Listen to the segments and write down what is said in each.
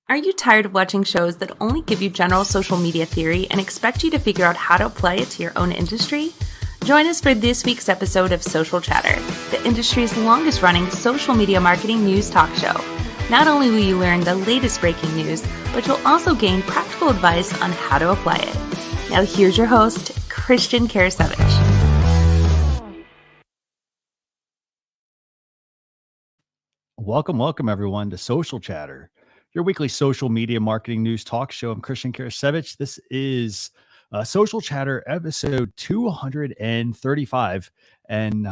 Are you tired of watching shows that only give you general social media theory and expect you to figure out how to apply it to your own industry? Join us for this week's episode of Social Chatter, the industry's longest running social media marketing news talk show. Not only will you learn the latest breaking news, but you'll also gain practical advice on how to apply it. Now here's your host, Christian Karasiewicz. Welcome everyone to Social Chatter, your weekly social media marketing news talk show. I'm Christian Karasiewicz. This is Social Chatter episode 235. And,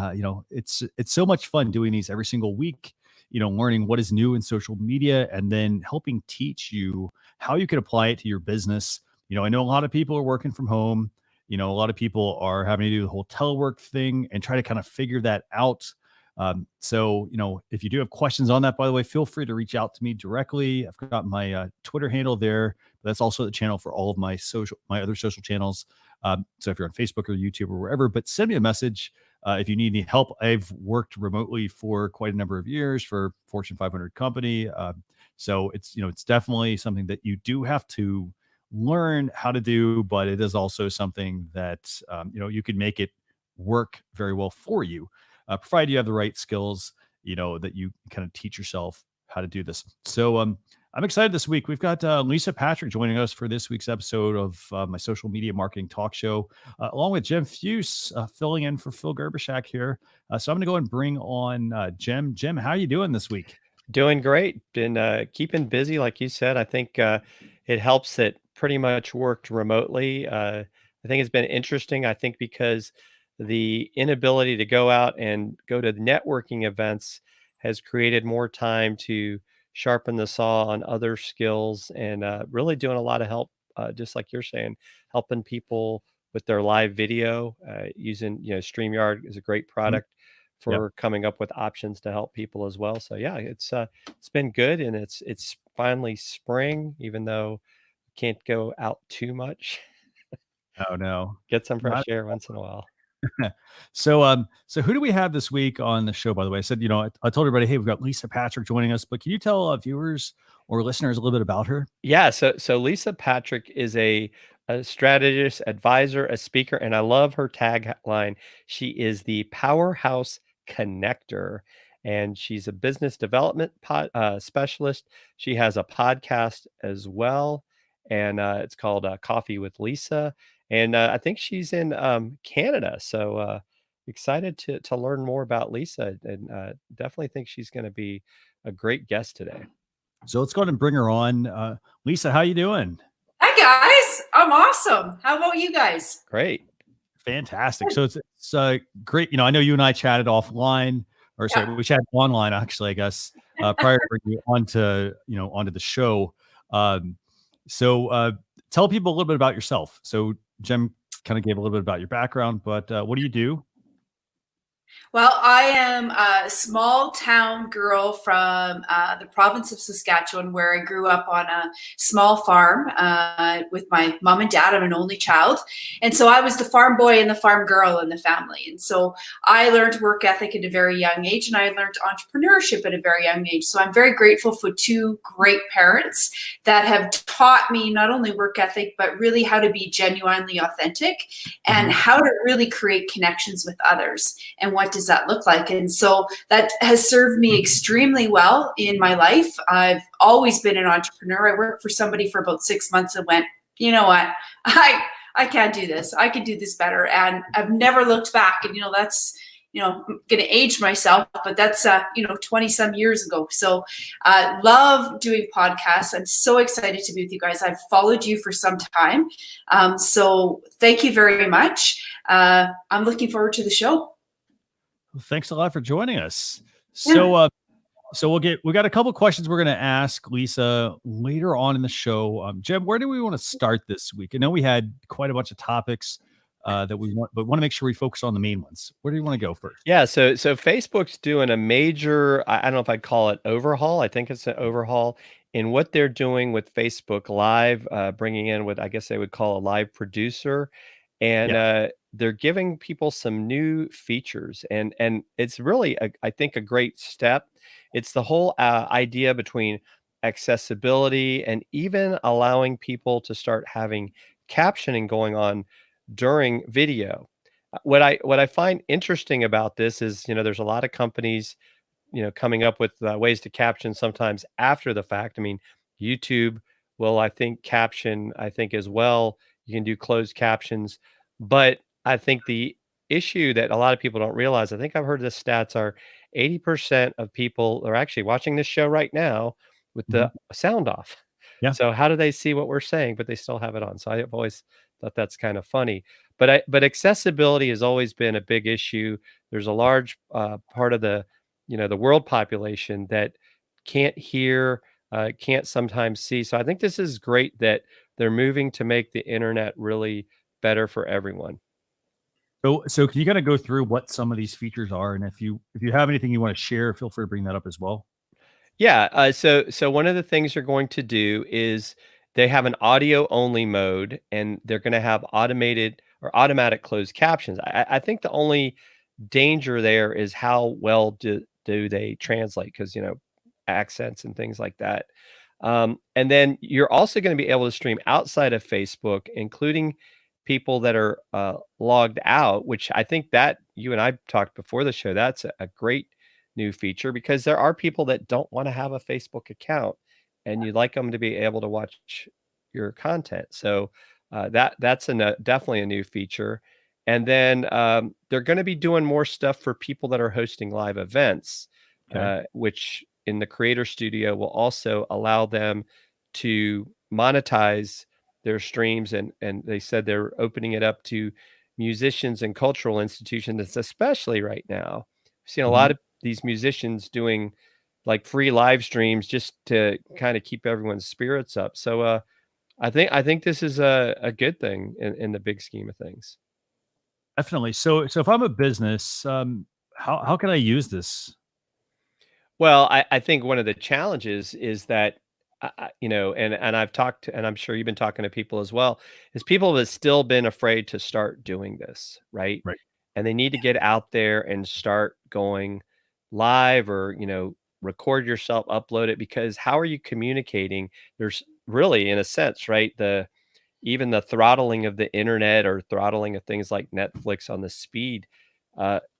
it's so much fun doing these every single week, learning what is new in social media and then helping teach you how you can apply it to your business. I know a lot of people are working from home. A lot of people are having to do the whole telework thing and try to kind of figure that out. So, if you do have questions on that, by the way, feel free to reach out to me directly. I've got my Twitter handle there. But that's also the channel for all of my other social channels. So if you're on Facebook or YouTube or wherever, but send me a message if you need any help. I've worked remotely for quite a number of years for Fortune 500 company. So it's definitely something that you do have to learn how to do, but it is also something that, you can make it work very well for you. Provided you have the right skills, that you kind of teach yourself how to do this. So I'm excited this week. We've got Lisa Patrick joining us for this week's episode of my social media marketing talk show, along with Jem Fuhs filling in for Phil Gerbershak here. So I'm going to go and bring on Jem. Jem, how are you doing this week? Doing great. Been keeping busy, like you said. I think it helps that pretty much worked remotely. I think it's been interesting. I think because the inability to go out and go to the networking events has created more time to sharpen the saw on other skills and really doing a lot of help, just like you're saying, helping people with their live video using, StreamYard is a great product for coming up with options to help people as well. So yeah, it's been good, and it's finally spring, even though we can't go out too much. Oh no, Get some fresh air once in a while. So who do we have this week on the show? By the way, I said, I told everybody, hey, we've got Lisa Patrick joining us, but can you tell viewers or listeners a little bit about her? Yeah, so Lisa Patrick is a strategist, advisor, a speaker, and I love her tagline. She is the powerhouse connector, and she's a business development specialist. She has a podcast as well, and it's called Coffee with Lisa. And I think she's in Canada. So excited to learn more about Lisa, and definitely think she's going to be a great guest today. So let's go ahead and bring her on. Lisa, how you doing? Hi guys, I'm awesome. How about you guys? Great. Fantastic. So it's great. I know you and I chatted offline, or sorry, we chatted online actually, I guess, prior to bringing you onto the show. So tell people a little bit about yourself. So Jem kind of gave a little bit about your background, but what do you do? Well, I am a small town girl from the province of Saskatchewan, where I grew up on a small farm with my mom and dad. I'm an only child. And so I was the farm boy and the farm girl in the family. And so I learned work ethic at a very young age, and I learned entrepreneurship at a very young age. So I'm very grateful for two great parents that have taught me not only work ethic, but really how to be genuinely authentic and how to really create connections with others. And what does that look like? And so that has served me extremely well in my life. I've always been an entrepreneur. I worked for somebody for about 6 months and went, you know what, I can't do this. I can do this better. And I've never looked back. And, that's, I'm going to age myself, but that's, 20 some years ago. So love doing podcasts. I'm so excited to be with you guys. I've followed you for some time. So thank you very much. I'm looking forward to the show. Thanks a lot for joining us. So we got a couple questions we're going to ask Lisa later on in the show. Jem, where do we want to start this week? I know we had quite a bunch of topics that we want to make sure we focus on the main ones. Where do you want to go first? Yeah, so Facebook's doing a major, I don't know if I'd call it overhaul. I think it's an overhaul in what they're doing with Facebook Live, bringing in what I guess they would call a live producer. And they're giving people some new features, and it's really, I think, a great step. It's the whole idea between accessibility, and even allowing people to start having captioning going on during video. What I find interesting about this is, there's a lot of companies, coming up with ways to caption sometimes after the fact. I mean, YouTube will, I think, caption, I think as well. You can do closed captions, but I think the issue that a lot of people don't realize, I think I've heard the stats are 80% of people are actually watching this show right now with Mhm. the sound off. Yeah. So how do they see what we're saying, but they still have it on? So I've always thought that's kind of funny. But accessibility has always been a big issue. There's a large part of the world population that can't hear, can't sometimes see. So I think this is great that they're moving to make the internet really better for everyone. So can you kind of go through what some of these features are, and if you have anything you want to share, feel free to bring that up as well. Yeah. So one of the things they're going to do is they have an audio only mode, and they're going to have automated or automatic closed captions. I think the only danger there is how well do they translate, because accents and things like that. And then you're also going to be able to stream outside of Facebook, including people that are logged out, which I think that you and I talked before the show. That's a great new feature, because there are people that don't want to have a Facebook account, and you'd like them to be able to watch your content. So that's definitely a new feature. And then they're going to be doing more stuff for people that are hosting live events, Okay. which in the Creator Studio will also allow them to monetize their streams. And they said they're opening it up to musicians and cultural institutions, especially right now. I've seen a lot Mhm. of these musicians doing like free live streams just to kind of keep everyone's spirits up. So I think this is a good thing in the big scheme of things. Definitely. So if I'm a business, how can I use this? Well, I think one of the challenges is that, and I've talked, and I'm sure you've been talking to people as well, is people have still been afraid to start doing this, right? Right. And they need to get out there and start going live, or, record yourself, upload it, because how are you communicating? There's really, in a sense, right? Even the throttling of the internet, or throttling of things like Netflix on the speed,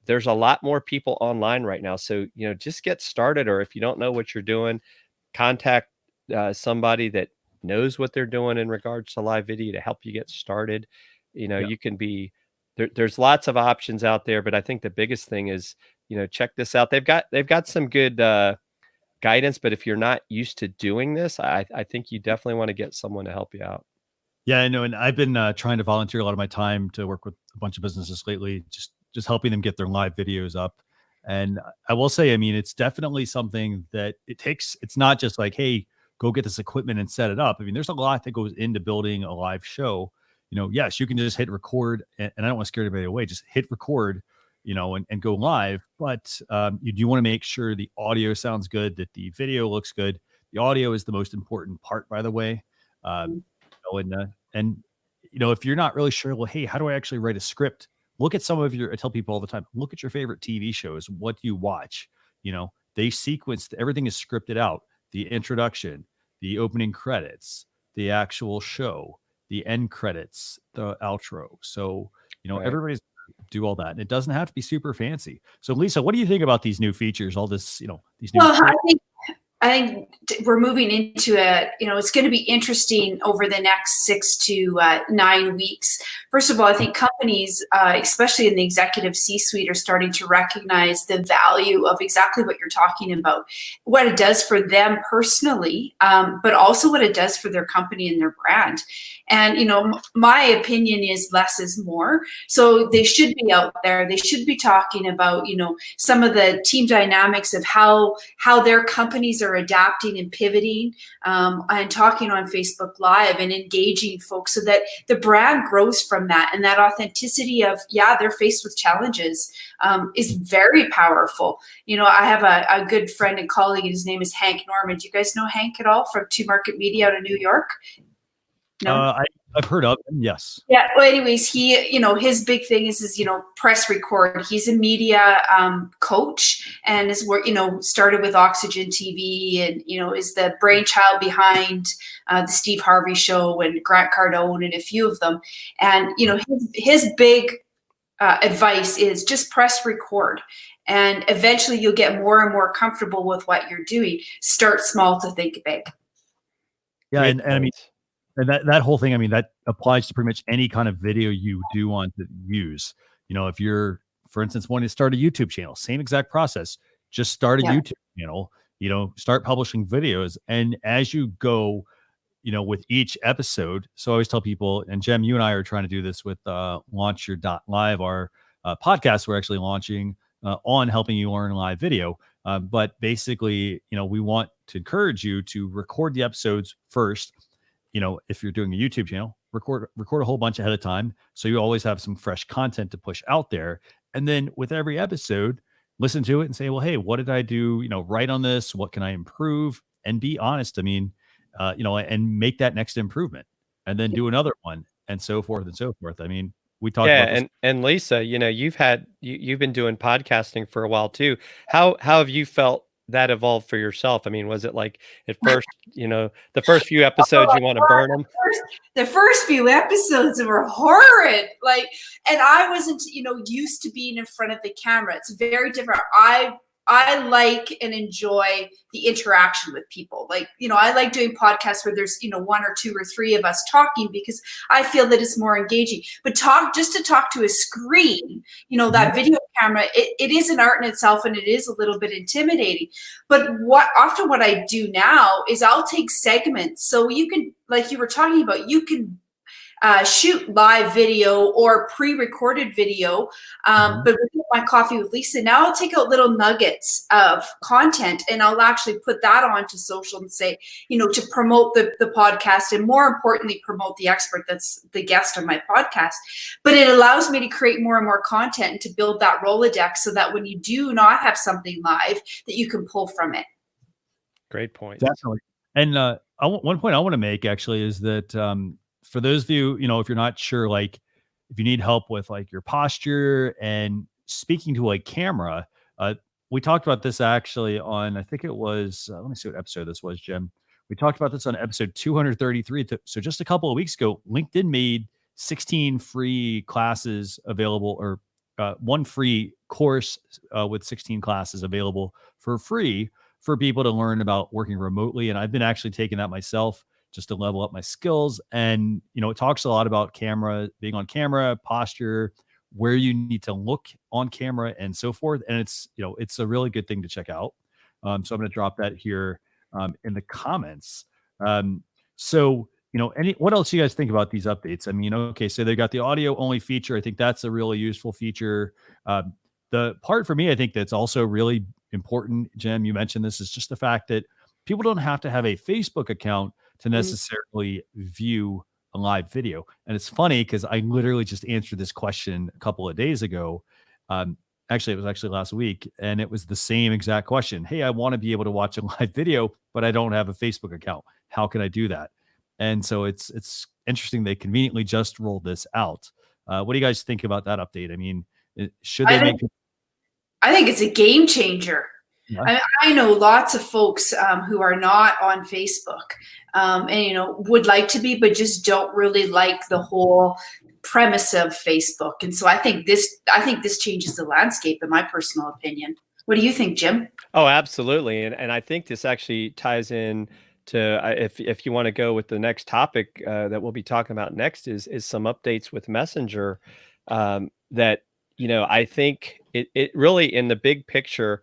there's a lot more people online right now. So, just get started, or if you don't know what you're doing, contact somebody that knows what they're doing in regards to live video to help you get started. Yeah. You can be there's lots of options out there, but I think the biggest thing is, check this out. They've got some good guidance, but if you're not used to doing this, I think you definitely want to get someone to help you out. Yeah, I know, and I've been trying to volunteer a lot of my time to work with a bunch of businesses lately, just helping them get their live videos up. And I will say, I mean, it's definitely something that it takes. It's not just like, hey, go get this equipment and set it up. I mean, there's a lot that goes into building a live show. Yes, you can just hit record, and I don't want to scare anybody away. Just hit record, and go live. But you do want to make sure the audio sounds good, that the video looks good. The audio is the most important part, by the way. Um, and if you're not really sure, well, hey, how do I actually write a script? Look at some of I tell people all the time, look at your favorite TV shows. What do you watch? They sequenced, everything is scripted out. The introduction, the opening credits, the actual show, the end credits, the outro. So, Right. everybody's do all that. And it doesn't have to be super fancy. So Lisa, what do you think about these new features? All this, these new Well, I think we're moving into it's going to be interesting over the next 6 to 9 weeks. First of all, I think companies, especially in the executive C-suite, are starting to recognize the value of exactly what you're talking about, what it does for them personally, but also what it does for their company and their brand. And, my opinion is less is more. So they should be out there. They should be talking about, some of the team dynamics of how their companies are adapting and pivoting, and talking on Facebook Live and engaging folks so that the brand grows from that. And that authenticity of, they're faced with challenges, is very powerful. I have a good friend and colleague, and his name is Hank Norman. Do you guys know Hank at all from To Market Media out of New York? No. I've heard of him. Yes. Yeah. Well, anyways, he, his big thing is press record. He's a media coach and is started with Oxygen TV and, is the brainchild behind the Steve Harvey Show and Grant Cardone and a few of them. And, his big advice is just press record. And eventually you'll get more and more comfortable with what you're doing. Start small to think big. Yeah. And I mean, and that whole thing, I mean, that applies to pretty much any kind of video you do want to use. If you're, for instance, wanting to start a YouTube channel, same exact process, just start a YouTube channel, start publishing videos. And as you go, with each episode, so I always tell people, and Jem, you and I are trying to do this with Launch Your Live, our podcast we're actually launching on helping you learn live video. But basically, we want to encourage you to record the episodes first. If you're doing a YouTube channel, record a whole bunch ahead of time. So you always have some fresh content to push out there. And then with every episode, listen to it and say, well, hey, what did I do, right on this? What can I improve? And be honest. I mean, and make that next improvement and then do another one and so forth and so forth. I mean, we talked about this. And Lisa, you've been doing podcasting for a while too. How have you felt that evolved for yourself? I mean, was it like at first, the first few episodes you want to burn them? The first few episodes were horrid. And I wasn't, used to being in front of the camera. It's very different. I like and enjoy the interaction with people. I like doing podcasts where there's, one or two or three of us talking because I feel that it's more engaging. But to talk to a screen, that video camera, it is an art in itself and it is a little bit intimidating. But what I do now is I'll take segments. So you can, like you were talking about, you can shoot live video or pre-recorded video. But with my Coffee with Lisa, now I'll take out little nuggets of content and I'll actually put that onto social and say, to promote the podcast and more importantly, promote the expert that's the guest on my podcast. But it allows me to create more and more content and to build that Rolodex so that when you do not have something live, that you can pull from it. Great point. Definitely. And one point I want to make actually is that, for those of you, if you're not sure, if you need help with your posture and speaking to a camera, we talked about this actually on, I think it was, let me see what episode this was, Jim. We talked about this on episode 233. So just a couple of weeks ago, LinkedIn made 16 free classes available, or one free course with 16 classes available for free for people to learn about working remotely. And I've been actually taking that myself, just to level up my skills. And, it talks a lot about being on camera, posture, where you need to look on camera and so forth. And it's a really good thing to check out. So I'm going to drop that here in the comments. So, what else do you guys think about these updates? I mean, okay, so they got the audio only feature. I think that's a really useful feature. The part for me, I think that's also really important, Jem, you mentioned this, is just the fact that people don't have to have a Facebook account to necessarily view a live video. And it's funny because I literally just answered this question a couple of days ago. Actually, it was actually last week, and it was the same exact question. Hey, I want to be able to watch a live video, but I don't have a Facebook account. How can I do that? And so it's interesting they conveniently just rolled this out. What do you guys think about that update? I mean, should they make? I think it's a game changer. Yeah. I know lots of folks who are not on Facebook and, would like to be, but just don't really like the whole premise of Facebook. And so I think this changes the landscape, in my personal opinion. What do you think, Jim? Oh, absolutely. And I think this actually ties in to, if you want to go with the next topic that we'll be talking about next is some updates with Messenger that, I think it really, in the big picture,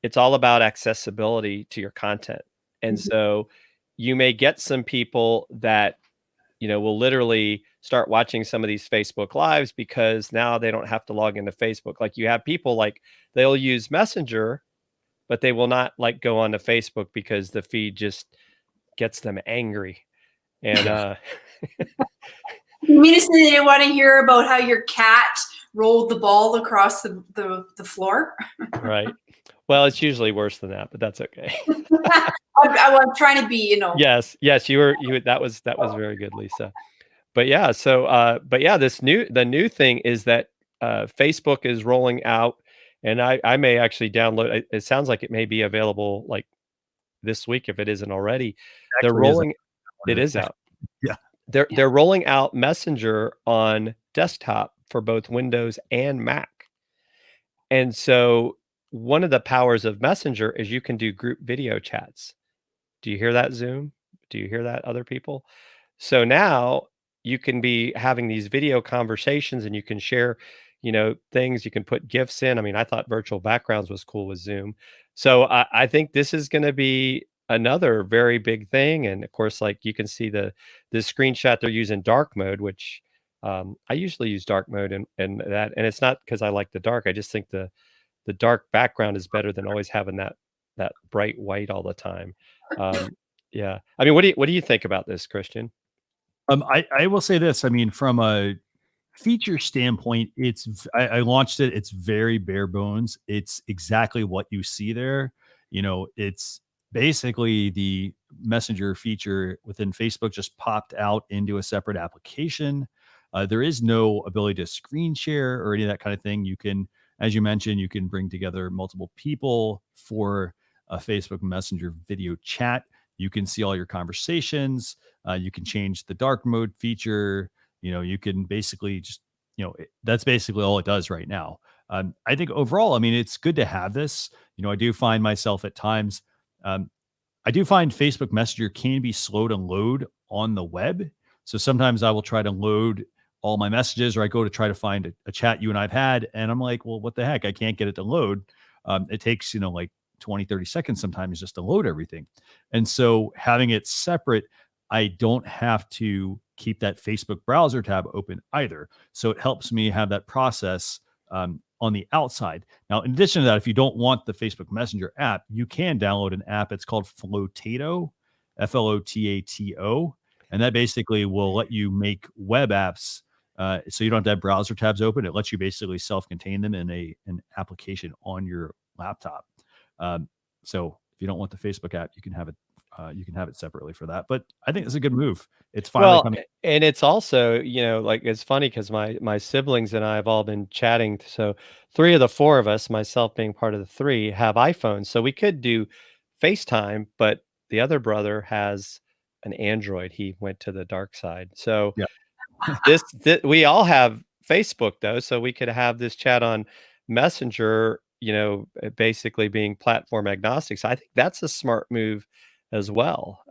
it's all about accessibility to your content. And so you may get some people that, will literally start watching some of these Facebook Lives because now they don't have to log into Facebook. Like you have people they'll use Messenger, but they will not go onto Facebook because the feed just gets them angry. And you mean to say they didn't want to hear about how your cat rolled the ball across the floor? Right. Well, it's usually worse than that, but that's okay. I'm trying to be, Yes, you were. That was very good, Lisa. but yeah, so but yeah, the new thing is that Facebook is rolling out, and I may actually download it. It sounds like it may be available like this week if it isn't already. They're Actually, is rolling it is out. yeah. They're rolling out Messenger on desktop for both Windows and Mac. And so one of the powers of Messenger is you can do group video chats. Do you hear that, Zoom? Do you hear that, other people? So now you can be having these video conversations and you can share, things. You can put GIFs in. I mean, I thought virtual backgrounds was cool with Zoom. So I think this is going to be another very big thing. And of course, like you can see the screenshot they're using dark mode, which I usually use dark mode and it's not because I like the dark. I just think the dark background is better than always having that bright white all the time. Yeah. I mean, what do you think about this, Christian? I will say this. I mean, from a feature standpoint, I launched it. It's very bare bones. It's exactly what you see there. It's basically the Messenger feature within Facebook just popped out into a separate application. There is no ability to screen share or any of that kind of thing. You can, as you mentioned, you can bring together multiple people for a Facebook Messenger video chat. You can see all your conversations. You can change the dark mode feature. You can basically just, that's basically all it does right now. I think overall, I mean, it's good to have this. I do find myself at times, I do find Facebook Messenger can be slow to load on the web. So sometimes I will try to load all my messages, or I go to try to find a chat you and I've had, and I'm like, well, what the heck? I can't get it to load. It takes, like 20, 30 seconds sometimes just to load everything. And so having it separate, I don't have to keep that Facebook browser tab open either. So it helps me have that process on the outside. Now, in addition to that, if you don't want the Facebook Messenger app, you can download an app. It's called Flotato, Flotato. And that basically will let you make web apps. So you don't have to have browser tabs open. It lets you basically self-contain them in an application on your laptop. So if you don't want the Facebook app, you can have it separately for that. But I think it's a good move. It's finally coming. And it's also, like it's funny because my siblings and I have all been chatting. So 3 of the 4 of us, myself being part of the 3, have iPhones. So we could do FaceTime, but the other brother has an Android. He went to the dark side. So yeah. this we all have Facebook though, so we could have this chat on Messenger, basically being platform agnostic. So I think that's a smart move as well,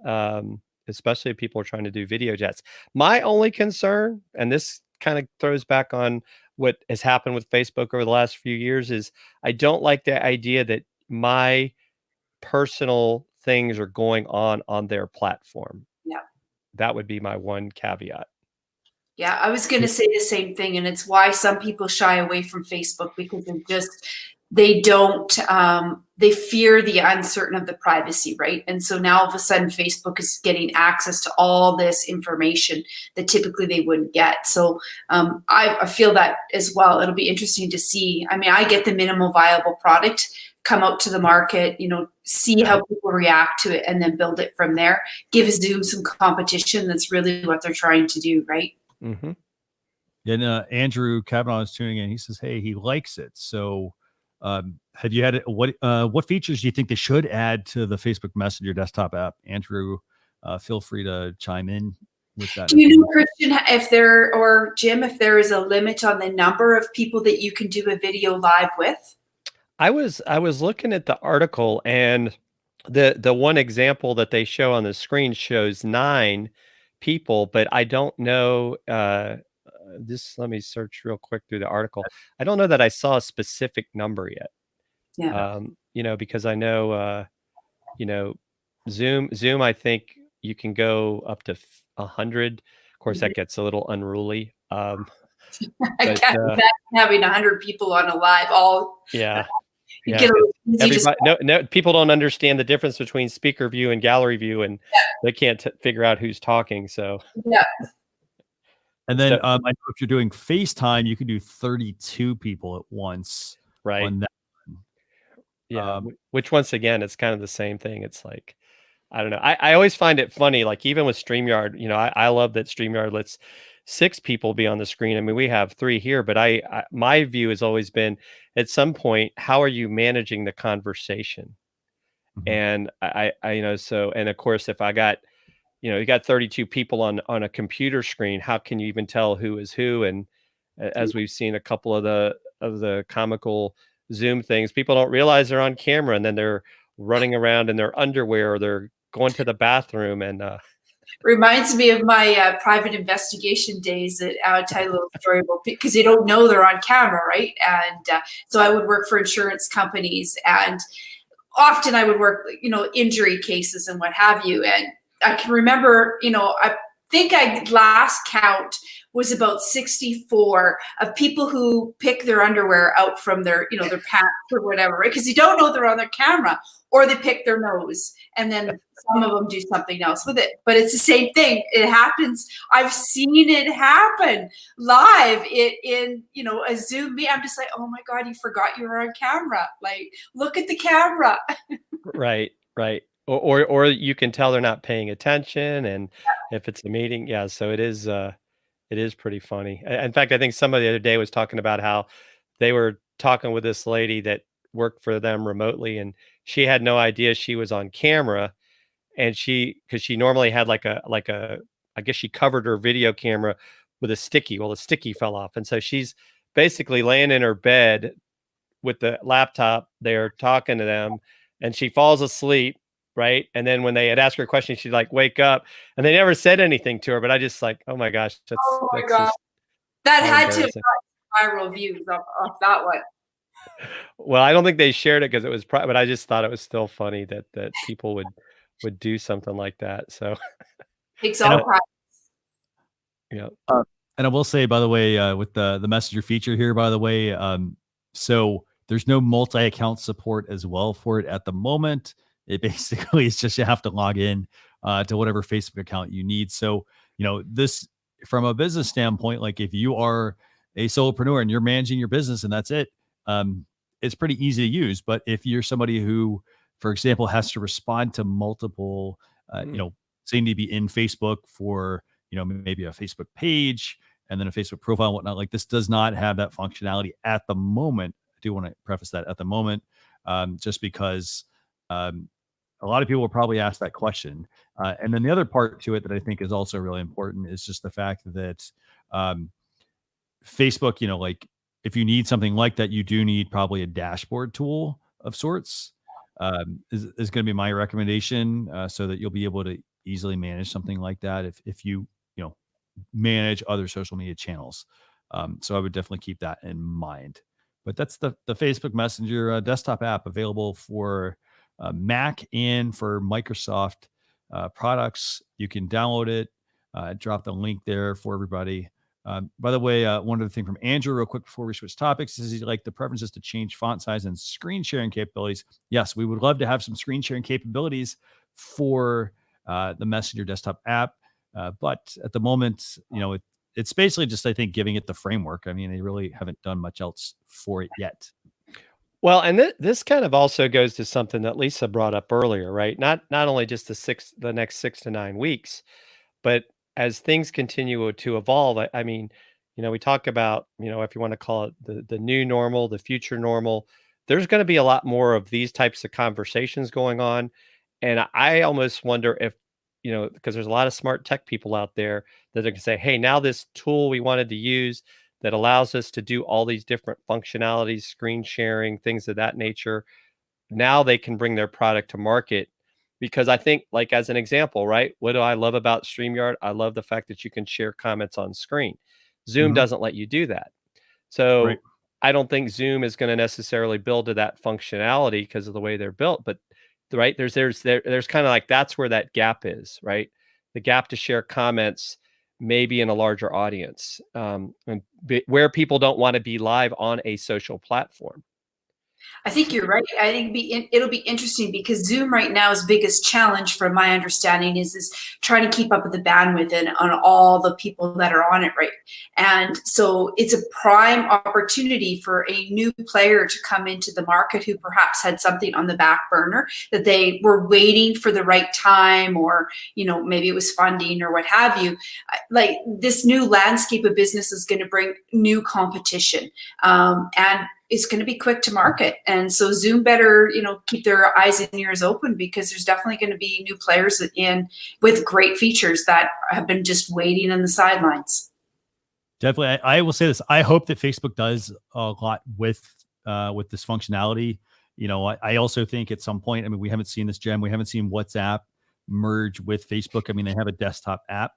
especially if people are trying to do video chats. My only concern, and this kind of throws back on what has happened with Facebook over the last few years, is I don't like the idea that my personal things are going on their platform. Yeah. That would be my one caveat. Yeah, I was going to say the same thing, and it's why some people shy away from Facebook, because they don't, they fear the uncertain of the privacy, right? And so now all of a sudden Facebook is getting access to all this information that typically they wouldn't get. So I feel that as well. It'll be interesting to see. I mean, I get the minimal viable product, come out to the market, see how people react to it, and then build it from there. Give Zoom some competition. That's really what they're trying to do, right? Mm-hmm. And Andrew Kavanaugh is tuning in. He says, hey, he likes it. So have you had what features do you think they should add to the Facebook Messenger desktop app? Andrew, feel free to chime in with that. Do you know, Christian, or Jim, if there is a limit on the number of people that you can do a video live with? I was looking at the article, and the one example that they show on the screen shows 9 people, but I don't know. Let me search real quick through the article. I don't know that I saw a specific number yet. Yeah. Because I know, Zoom, I think you can go up to 100. Of course, that gets a little unruly. I can't imagine having 100 people on a live all. Yeah. Everybody, people don't understand the difference between speaker view and gallery view, and they can't figure out who's talking. So yeah. And then I know if you're doing FaceTime, you can do 32 people at once. Right. On that. Yeah. Which once again, it's kind of the same thing. It's like, I don't know. I always find it funny, like even with StreamYard, I love that StreamYard lets 6 people be on the screen. I mean, we have 3 here, but my view has always been at some point, how are you managing the conversation? Mhm. And so, and of course, if I got, you got 32 people on a computer screen, how can you even tell who is who? And as we've seen a couple of the comical Zoom things, people don't realize they're on camera, and then they're running around in their underwear, or they're going to the bathroom, and Reminds me of my private investigation days. That I'll tell you a little story about, because they don't know they're on camera, right? And so I would work for insurance companies, and often I would work, injury cases and what have you. And I can remember, I think I last count was about 64 of people who pick their underwear out from their, their pants or whatever, right? Because you don't know they're on their camera, or they pick their nose, and then some of them do something else with it. But it's the same thing. It happens. I've seen it happen live in a Zoom meet. I'm just like, oh my God, you forgot you were on camera. Like, look at the camera. right, right. Or you can tell they're not paying attention, and if it's a meeting, yeah. So it is pretty funny. In fact, I think somebody the other day was talking about how they were talking with this lady that worked for them remotely, and she had no idea she was on camera, and because she normally had I guess she covered her video camera with a sticky. Well, the sticky fell off, and so she's basically laying in her bed with the laptop there talking to them, and she falls asleep, right? And then when they had asked her a question, she'd like wake up, and they never said anything to her. But I just like, oh my gosh, Oh my that's God. just That how had to have embarrassing. got viral views off that one. Well, I don't think they shared it because it was but I just thought it was still funny that people would do something like that. So Takes And all I, practice. yeah. and I will say, by the way, with the messenger feature here, by the way, so there's no multi-account support as well for it at the moment. It basically is just you have to log in to whatever Facebook account you need. So, this from a business standpoint, like if you are a solopreneur and you're managing your business and that's it, it's pretty easy to use. But if you're somebody who, for example, has to respond to multiple, say you need to be in Facebook for, maybe a Facebook page and then a Facebook profile and whatnot, like this does not have that functionality at the moment. I do want to preface that at the moment, just because um, a lot of people will probably ask that question. And then the other part to it that I think is also really important is just the fact that um, Facebook, like if you need something like that, you do need probably a dashboard tool of sorts. Is going to be my recommendation, so that you'll be able to easily manage something like that if you know manage other social media channels. So I would definitely keep that in mind. But that's the Facebook Messenger desktop app, available for Mac and for Microsoft products. You can download it. Drop the link there for everybody. By the way, one other thing from Andrew, real quick before we switch topics, is he like the preferences to change font size and screen sharing capabilities? Yes, we would love to have some screen sharing capabilities for the Messenger desktop app. But at the moment, it's basically just, I think, giving it the framework. I mean, they really haven't done much else for it yet. Well, and this kind of also goes to something that Lisa brought up earlier, right? Not only just the next 6 to 9 weeks, but as things continue to evolve. I mean, we talk about, if you want to call it the new normal, the future normal, there's going to be a lot more of these types of conversations going on. And I almost wonder if, because there's a lot of smart tech people out there that are going to say, hey, now this tool we wanted to use that allows us to do all these different functionalities, screen sharing, things of that nature, now they can bring their product to market. Because I think, like, as an example, right? What do I love about StreamYard? I love the fact that you can share comments on screen. Zoom Mhm. doesn't let you do that. Right. So I don't think Zoom is going to necessarily build to that functionality because of the way they're built. But right, there's kind of like, that's where that gap is, right? The gap to share comments maybe in a larger audience, and where people don't want to be live on a social platform. I think you're right. I think it'll be interesting because Zoom right now's biggest challenge, from my understanding, is trying to keep up with the bandwidth and on all the people that are on it, right? And so it's a prime opportunity for a new player to come into the market who perhaps had something on the back burner that they were waiting for the right time, or maybe it was funding or what have you. Like, this new landscape of business is going to bring new competition, and it's going to be quick to market. And so Zoom better, keep their eyes and ears open, because there's definitely going to be new players in with great features that have been just waiting on the sidelines. Definitely. I will say this. I hope that Facebook does a lot with this functionality. I also think at some point, I mean, we haven't seen this, Jen. We haven't seen WhatsApp merge with Facebook. I mean, they have a desktop app,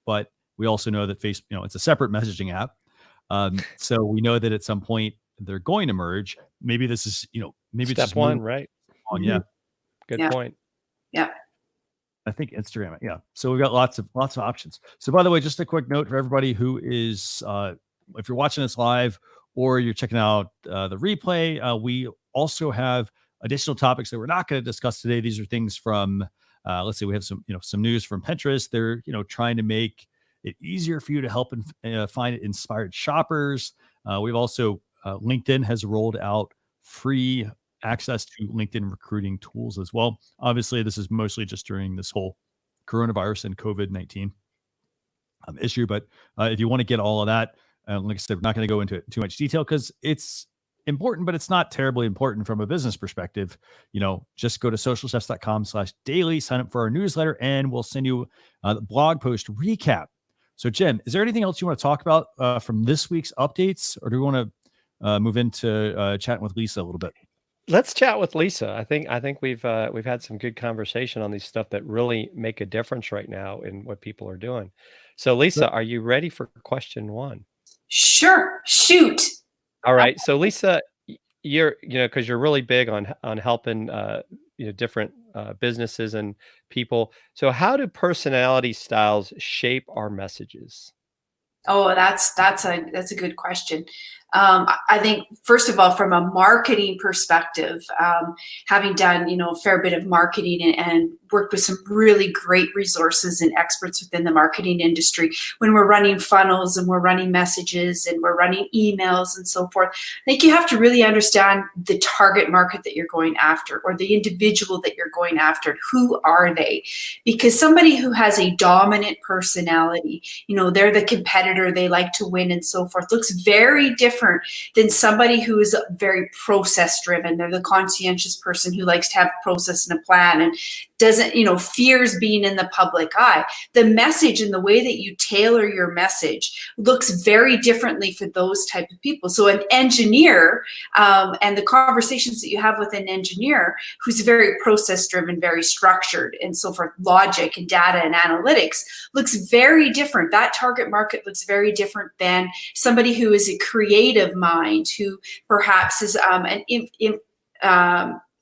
but we also know that Facebook, it's a separate messaging app. So we know that at some point they're going to merge. Maybe this is, maybe step it's one, right? On, yeah. Good point. Yeah. I think Instagram. Yeah. So we've got lots of options. So by the way, just a quick note for everybody who is, if you're watching this live or you're checking out the replay, we also have additional topics that we're not going to discuss today. These are things from, let's say we have some news from Pinterest. They're, trying to make it easier for you to help find inspired shoppers. We've also, LinkedIn has rolled out free access to LinkedIn recruiting tools as well. Obviously, this is mostly just during this whole coronavirus and COVID-19 issue. But if you want to get all of that, like I said, we're not going to go into too much detail because it's important, but it's not terribly important from a business perspective. Just go to socialchefs.com/daily, sign up for our newsletter, and we'll send you the blog post recap. So, Jen, is there anything else you want to talk about from this week's updates, or do we want to move into chatting with Lisa a little bit? Let's chat with Lisa. I think we've had some good conversation on these stuff that really make a difference right now in what people are doing. So, Lisa, are you ready for question 1? Sure. Shoot. All right. So, Lisa, you're because you're really big on helping different businesses and people. So, how do personality styles shape our messages? Oh, that's a good question. I think, first of all, from a marketing perspective, having done a fair bit of marketing and worked with some really great resources and experts within the marketing industry, when we're running funnels and we're running messages and we're running emails and so forth, I think you have to really understand the target market that you're going after, or the individual that you're going after. Who are they? Because somebody who has a dominant personality, they're the competitor, they like to win and so forth, looks very different than somebody who is very process driven. They're the conscientious person who likes to have a process and a plan and doesn't, fears being in the public eye. The message and the way that you tailor your message looks very differently for those type of people. So an engineer, and the conversations that you have with an engineer who's very process driven, very structured and so forth, logic and data and analytics, looks very different. That target market looks very different than somebody who is a creative mind, who perhaps is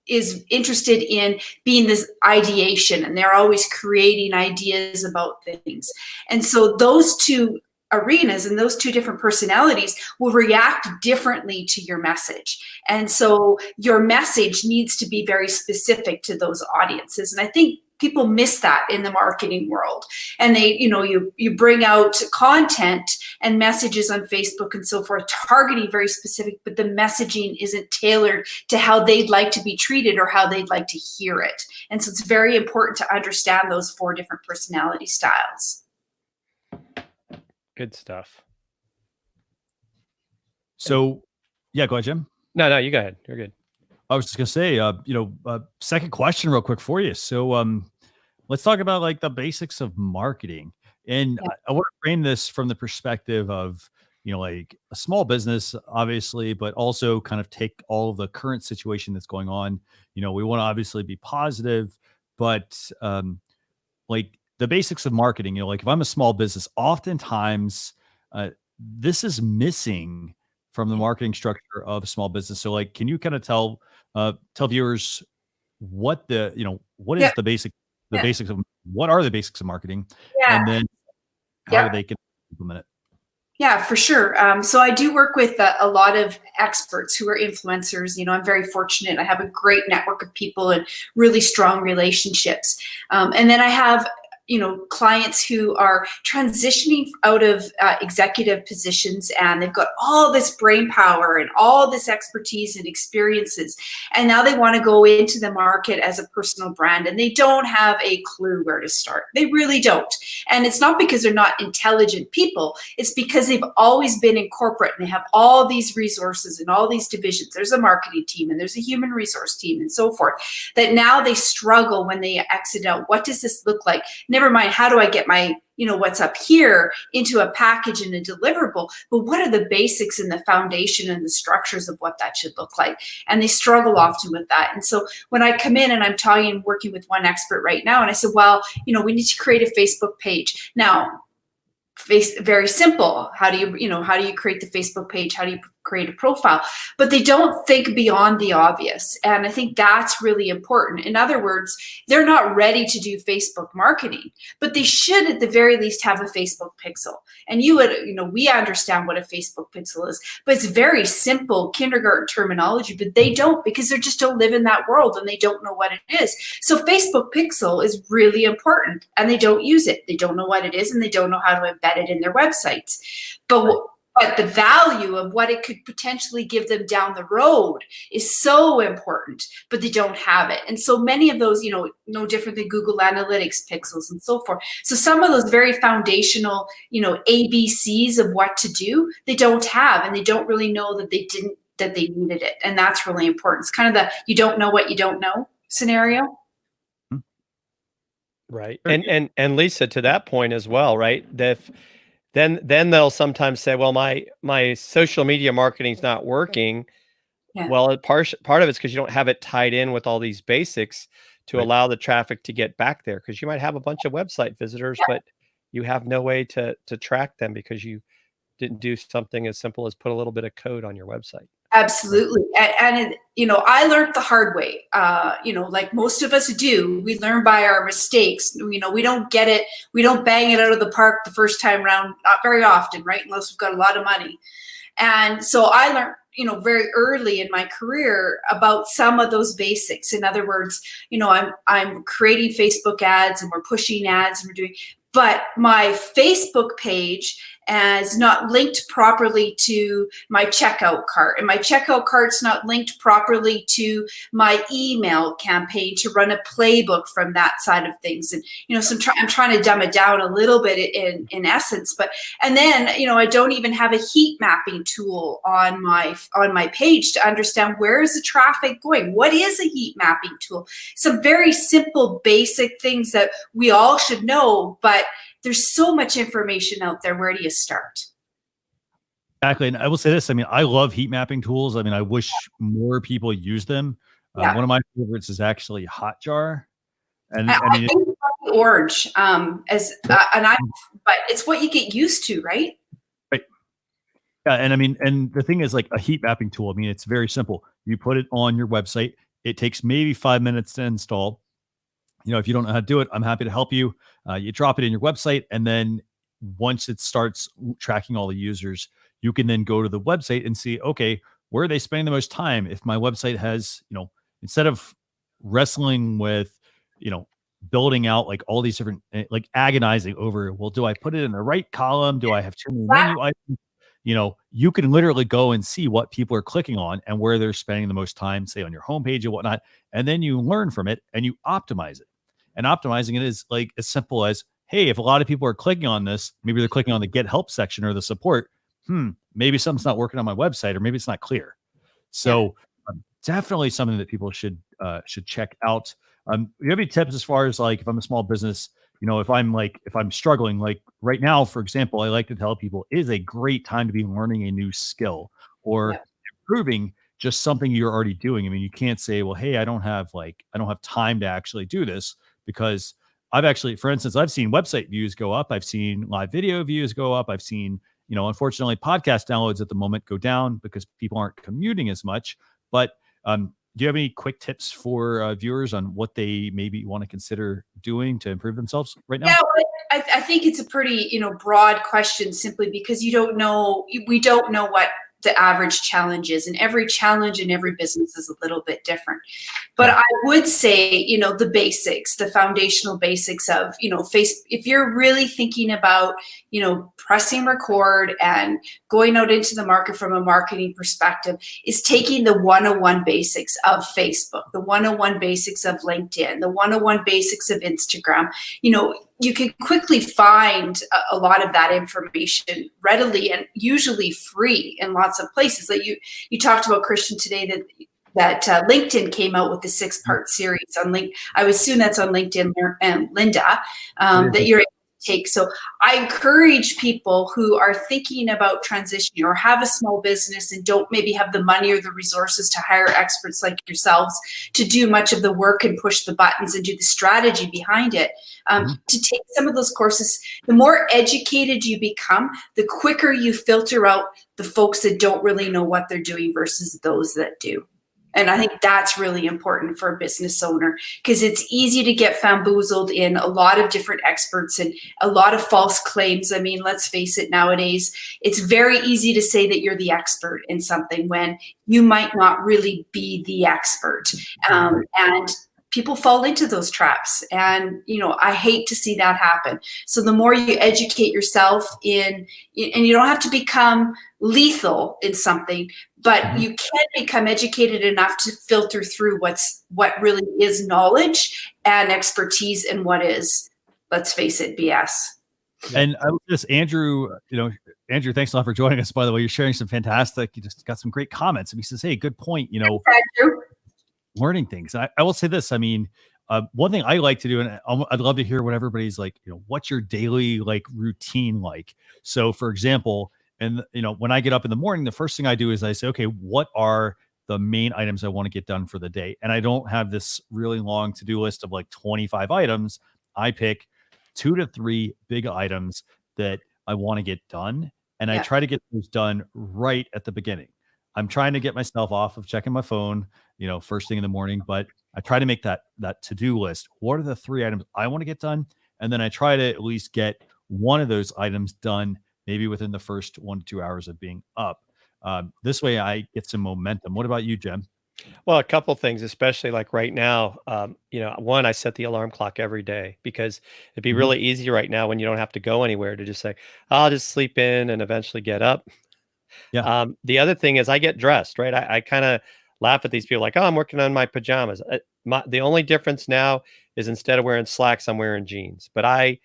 is interested in being this ideation, and they're always creating ideas about things. And so those two arenas and those two different personalities will react differently to your message. And so your message needs to be very specific to those audiences. And I think people miss that in the marketing world. And they, you bring out content and messages on Facebook and so forth, targeting very specific, but the messaging isn't tailored to how they'd like to be treated or how they'd like to hear it. And so it's very important to understand those 4 different personality styles. Good stuff. So, yeah, go ahead, Jim. No, you go ahead. You're good. I was just gonna say, second question, real quick for you. So, let's talk about like the basics of marketing, and I want to frame this from the perspective of like a small business, obviously, but also kind of take all of the current situation that's going on. We want to obviously be positive, but like the basics of marketing. Like if I'm a small business, oftentimes this is missing from the marketing structure of a small business. So, like, can you kind of tell viewers what what is the basics of what are the basics of marketing, and then how they can implement it? Yeah, for sure. So I do work with a lot of experts who are influencers. I'm very fortunate. I have a great network of people and really strong relationships. And then I have, clients who are transitioning out of executive positions, and they've got all this brain power and all this expertise and experiences. And now they want to go into the market as a personal brand, and they don't have a clue where to start. They really don't. And it's not because they're not intelligent people. It's because they've always been in corporate and they have all these resources and all these divisions. There's a marketing team and there's a human resource team and so forth, that now they struggle when they exit out. What does this look like? Never mind, how do I get my, what's up here into a package and a deliverable? But what are the basics and the foundation and the structures of what that should look like? And they struggle often with that. And so when I come in and I'm working with one expert right now, and I said, well, we need to create a Facebook page. Now, very simple. How do you create the Facebook page? How do you create a profile? But they don't think beyond the obvious. And I think that's really important. In other words, they're not ready to do Facebook marketing, but they should at the very least have a Facebook pixel. And we understand what a Facebook pixel is, but it's very simple kindergarten terminology, but they don't, because they just don't live in that world and they don't know what it is. So Facebook pixel is really important and they don't use it. They don't know what it is and they don't know how to embed it in their websites. But the value of what it could potentially give them down the road is so important, but they don't have it. And so many of those, no different than Google Analytics pixels and so forth. So some of those very foundational, ABCs of what to do, they don't have, and they don't really know that they needed it. And that's really important. It's kind of the you don't know what you don't know scenario. Right. And Lisa, to that point as well, right? Then they'll sometimes say, well, my social media marketing's not working. Yeah. Well, part of it's because you don't have it tied in with all these basics to allow the traffic to get back there. Because you might have a bunch of website visitors, but you have no way to track them because you didn't do something as simple as put a little bit of code on your website. Absolutely. And I learned the hard way, like most of us do. We learn by our mistakes. We don't get it. We don't bang it out of the park the first time around, not very often, right? Unless we've got a lot of money. And so I learned, very early in my career about some of those basics. In other words, I'm creating Facebook ads and we're pushing ads and we're doing, but my Facebook page is not linked properly to my checkout cart, and my checkout cart's not linked properly to my email campaign to run a playbook from that side of things. And so I'm trying to dumb it down a little bit in essence. And then I don't even have a heat mapping tool on my page to understand where is the traffic going. What is a heat mapping tool? Some very simple, basic things that we all should know, but there's so much information out there. Where do you start? Exactly. And I will say this. I mean, I love heat mapping tools. I mean, I wish more people use them. One of my favorites is actually Hotjar. And I mean, think it's orange but it's what you get used to, right? Right. Yeah. And I mean, and the thing is, like, a heat mapping tool, I mean, it's very simple. You put it on your website. It takes maybe 5 minutes to install. If you don't know how to do it, I'm happy to help you. You drop it in your website, and then once it starts tracking all the users, you can then go to the website and see, okay, where are they spending the most time? If my website has, instead of wrestling with, building out like all these different, like agonizing over, well, do I put it in the right column? Do I have too many menu items? You can literally go and see what people are clicking on and where they're spending the most time, say on your homepage and whatnot. And then you learn from it and you optimize it. And optimizing it is like as simple as, hey, if a lot of people are clicking on this, maybe they're clicking on the get help section or the support. Maybe something's not working on my website, or maybe it's not clear. So definitely something that people should check out. Do you have any tips as far as, like, if I'm a small business, if I'm struggling, like right now, for example, I like to tell people it is a great time to be learning a new skill or improving just something you're already doing. I mean, you can't say, well, hey, I don't have time to actually do this, because I've actually, for instance, I've seen website views go up. I've seen live video views go up. I've seen, unfortunately, podcast downloads at the moment go down because people aren't commuting as much. But do you have any quick tips for viewers on what they maybe want to consider doing to improve themselves right now? Yeah, well, I think it's a pretty, broad question, simply because we don't know what the average challenge is, and every challenge in every business is a little bit different. But I would say, the basics, the foundational basics of, if you're really thinking about, pressing record and going out into the market from a marketing perspective, is taking the 101 basics of Facebook, the 101 basics of LinkedIn, the 101 basics of Instagram. You can quickly find a lot of that information readily and usually free in lots of places. Like you talked about, Christian, today that LinkedIn came out with the 6-part series on LinkedIn. I would assume that's on LinkedIn, and Linda, that you're able to take. So I encourage people who are thinking about transitioning or have a small business and don't maybe have the money or the resources to hire experts like yourselves to do much of the work and push the buttons and do the strategy behind it, to take some of those courses. The more educated you become, the quicker you filter out the folks that don't really know what they're doing versus those that do. And I think that's really important for a business owner, because it's easy to get bamboozled in a lot of different experts and a lot of false claims. I mean, let's face it, nowadays, it's very easy to say that you're the expert in something when you might not really be the expert. And people fall into those traps. And, I hate to see that happen. So the more you educate yourself and you don't have to become lethal in something, but you can become educated enough to filter through what really is knowledge and expertise and what is, let's face it, BS. And I was just, Andrew, Andrew, thanks a lot for joining us, by the way. You're sharing some fantastic, you just got some great comments. And he says, hey, good point, Thanks, Andrew. Learning things. I will say this. I mean, one thing I like to do, and I'd love to hear what everybody's like, what's your daily routine like? So for example, and when I get up in the morning, the first thing I do is I say, okay, what are the main items I want to get done for the day? And I don't have this really long to-do list of 25 items. I pick 2 to 3 big items that I want to get done. And I try to get those done right at the beginning. I'm trying to get myself off of checking my phone, first thing in the morning, but I try to make that to-do list. What are the 3 items I want to get done? And then I try to at least get one of those items done, maybe within the first 1 to 2 hours of being up. This way I get some momentum. What about you, Jem? Well, a couple things, especially like right now, one, I set the alarm clock every day because it'd be really easy right now when you don't have to go anywhere to just say, I'll just sleep in and eventually get up. Yeah. The other thing is I get dressed, right? I kind of laugh at these people like, oh, I'm working on my pajamas. The only difference now is instead of wearing slacks, I'm wearing jeans. But I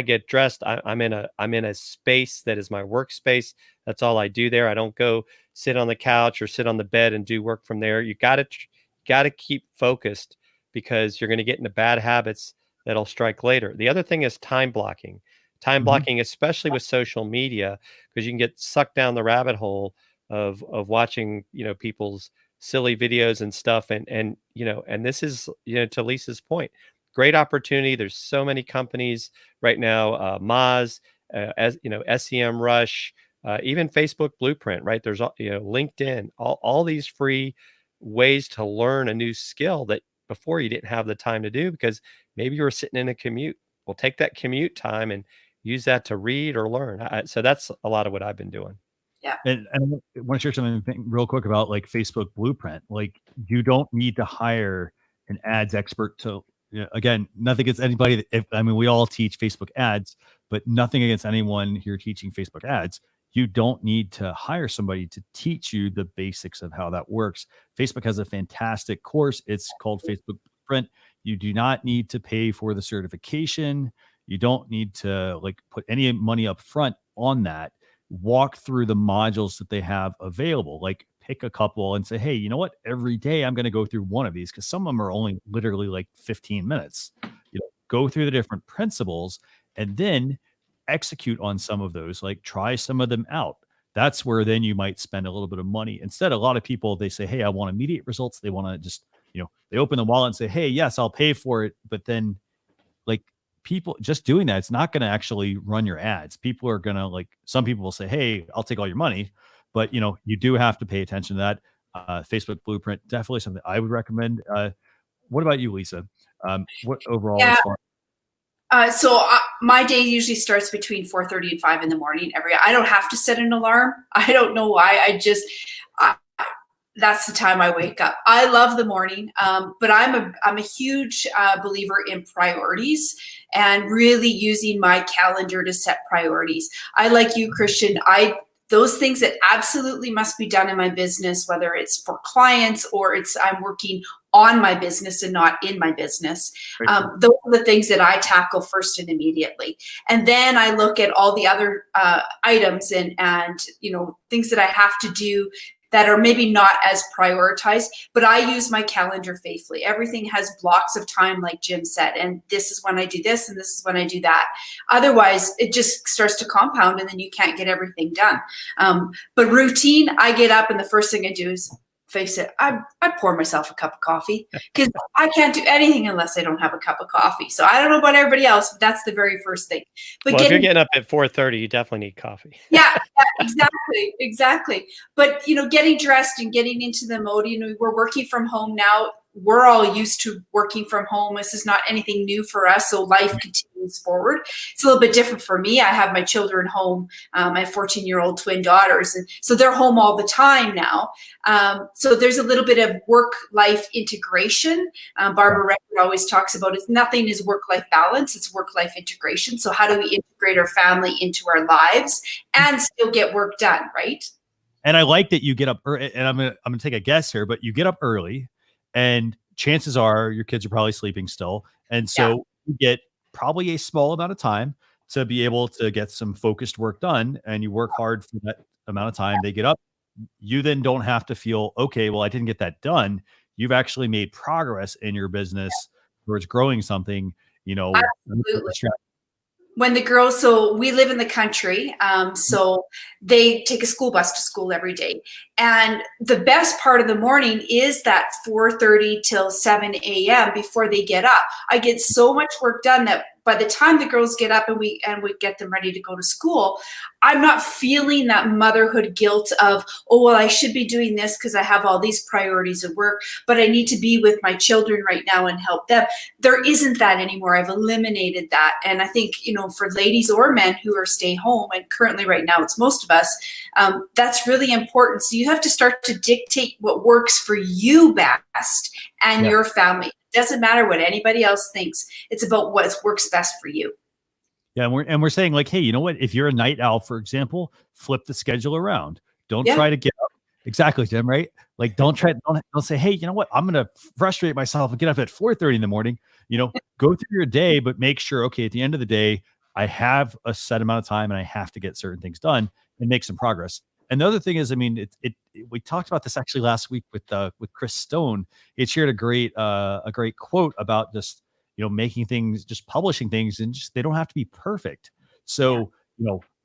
get dressed. I'm in a space that is my workspace. That's all I do there. I don't go sit on the couch or sit on the bed and do work from there. You got to keep focused because you're going to get into bad habits that'll strike later. The other thing is time blocking. Time blocking, especially with social media, because you can get sucked down the rabbit hole of watching, people's silly videos and stuff. And this is, to Lisa's point, great opportunity. There's so many companies right now, Moz, SEM Rush, even Facebook Blueprint, right? There's, LinkedIn, all these free ways to learn a new skill that before you didn't have the time to do because maybe you were sitting in a commute. Well, take that commute time and use that to read or learn. So that's a lot of what I've been doing. Yeah. And I want to share something real quick about Facebook Blueprint. You don't need to hire an ads expert to, again, nothing against anybody. We all teach Facebook ads, but nothing against anyone here teaching Facebook ads. You don't need to hire somebody to teach you the basics of how that works. Facebook has a fantastic course. It's called Facebook Blueprint. You do not need to pay for the certification. You don't need to put any money up front on that. Walk through the modules that they have available. Pick a couple and say, hey, you know what? Every day I'm going to go through one of these because some of them are only literally 15 minutes. Go through the different principles and then execute on some of those. Try some of them out. That's where then you might spend a little bit of money. Instead, a lot of people, they say, hey, I want immediate results. They want to just, they open the wallet and say, hey, yes, I'll pay for it. But then people just doing that, it's not going to actually run your ads. People are going to some people will say, hey, I'll take all your money, but you do have to pay attention to that. Facebook Blueprint, definitely something I would recommend. What about you, Lisa? What overall Yeah. as far? My day usually starts between 4:30 and 5 in the morning. I don't have to set an alarm. I don't know why. That's the time I wake up. I love the morning, but I'm a huge believer in priorities and really using my calendar to set priorities. I, like you, Christian, those things that absolutely must be done in my business, whether it's for clients or I'm working on my business and not in my business. Those are the things that I tackle first and immediately. And then I look at all the other items and things that I have to do that are maybe not as prioritized, but I use my calendar faithfully. Everything has blocks of time, like Jim said, and this is when I do this and this is when I do that. Otherwise, it just starts to compound and then you can't get everything done. But routine, I get up and the first thing I do is, face it, I pour myself a cup of coffee because I can't do anything unless I don't have a cup of coffee. So I don't know about everybody else, but that's the very first thing. But if you're getting up at 4:30, you definitely need coffee. Yeah, exactly. But getting dressed and getting into the mode. We're working from home now. We're all used to working from home. This is not anything new for us. So life continues forward. It's a little bit different for me. I have my children home. My 14-year-old twin daughters. And so they're home all the time now. So there's a little bit of work-life integration. Barbara Redford always talks about it. Nothing is work-life balance. It's work-life integration. So how do we integrate our family into our lives and still get work done, right? And I like that you get up, and I'm gonna take a guess here, but you get up early, and chances are your kids are probably sleeping still, and so you get probably a small amount of time to be able to get some focused work done, and you work hard for that amount of time. They get up, you then don't have to feel, okay, well, I didn't get that done. You've actually made progress in your business towards growing something. Absolutely. When the girls, so we live in the country, so they take a school bus to school every day. And the best part of the morning is that 4:30 till 7 a.m. before they get up. I get so much work done that by the time the girls get up and we get them ready to go to school, I'm not feeling that motherhood guilt of, oh, well, I should be doing this because I have all these priorities at work, but I need to be with my children right now and help them. There isn't that anymore. I've eliminated that. And I think, for ladies or men who are stay home, and currently right now it's most of us, that's really important. So you have to start to dictate what works for you best and your family. It doesn't matter what anybody else thinks. It's about what works best for you. Yeah, and we're saying, like, hey, you know what? If you're a night owl, for example, flip the schedule around. Don't try to get up. Exactly, Jim, right? Like, don't say, hey, you know what? I'm going to frustrate myself and get up at 4:30 in the morning. Go through your day, but make sure, okay, at the end of the day, I have a set amount of time and I have to get certain things done and make some progress. And the other thing is, I mean, we talked about this actually last week with Chris Stone. It shared a great quote about just, making things, just publishing things, and just, they don't have to be perfect. So,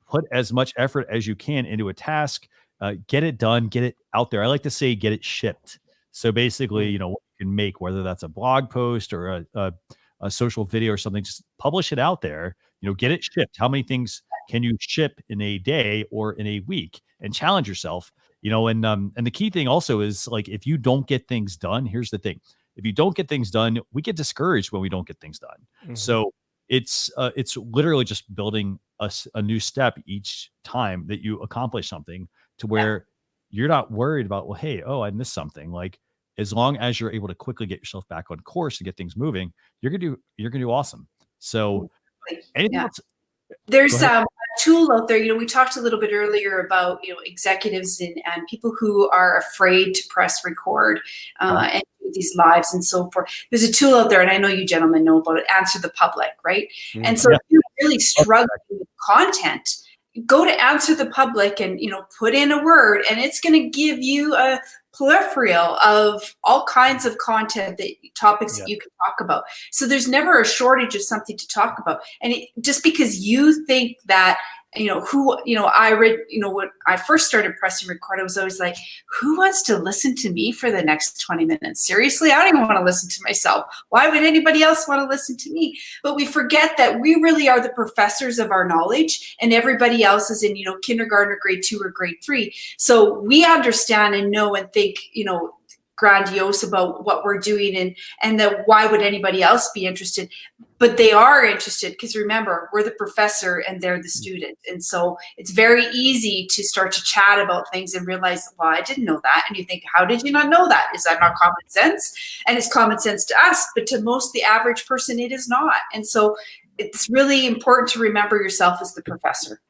put as much effort as you can into a task, get it done, get it out there. I like to say, get it shipped. So basically, what you can make, whether that's a blog post or a social video or something, just publish it out there, get it shipped. How many things can you ship in a day or in a week, and challenge yourself, and the key thing also is, like, if you don't get things done, here's the thing. If you don't get things done, we get discouraged when we don't get things done. Mm-hmm. So it's literally just building a new step each time that you accomplish something, to where you're not worried about, well, hey, I missed something. Like, as long as you're able to quickly get yourself back on course and get things moving, you're gonna do awesome. So anything else? There's a tool out there. We talked a little bit earlier about, executives and people who are afraid to press record and do these lives and so forth. There's a tool out there, and I know you gentlemen know about it, Answer the Public, right? Mm-hmm. And so if you're really struggling with content, go to Answer the Public and, put in a word, and it's going to give you a plethora of all kinds of content, topics that you can talk about. So there's never a shortage of something to talk about. And just because you think that I read, when I first started pressing record, I was always like, who wants to listen to me for the next 20 minutes? Seriously, I don't even want to listen to myself. Why would anybody else want to listen to me? But we forget that we really are the professors of our knowledge, and everybody else is in, kindergarten or grade 2 or grade 3. So we understand and know and think, grandiose about what we're doing, and that why would anybody else be interested? But they are interested, because remember, we're the professor and they're the student. And so it's very easy to start to chat about things and realize, well, I didn't know that. And you think, how did you not know that? Is that not common sense? And it's common sense to us, but to the average person, it is not. And so it's really important to remember yourself as the professor.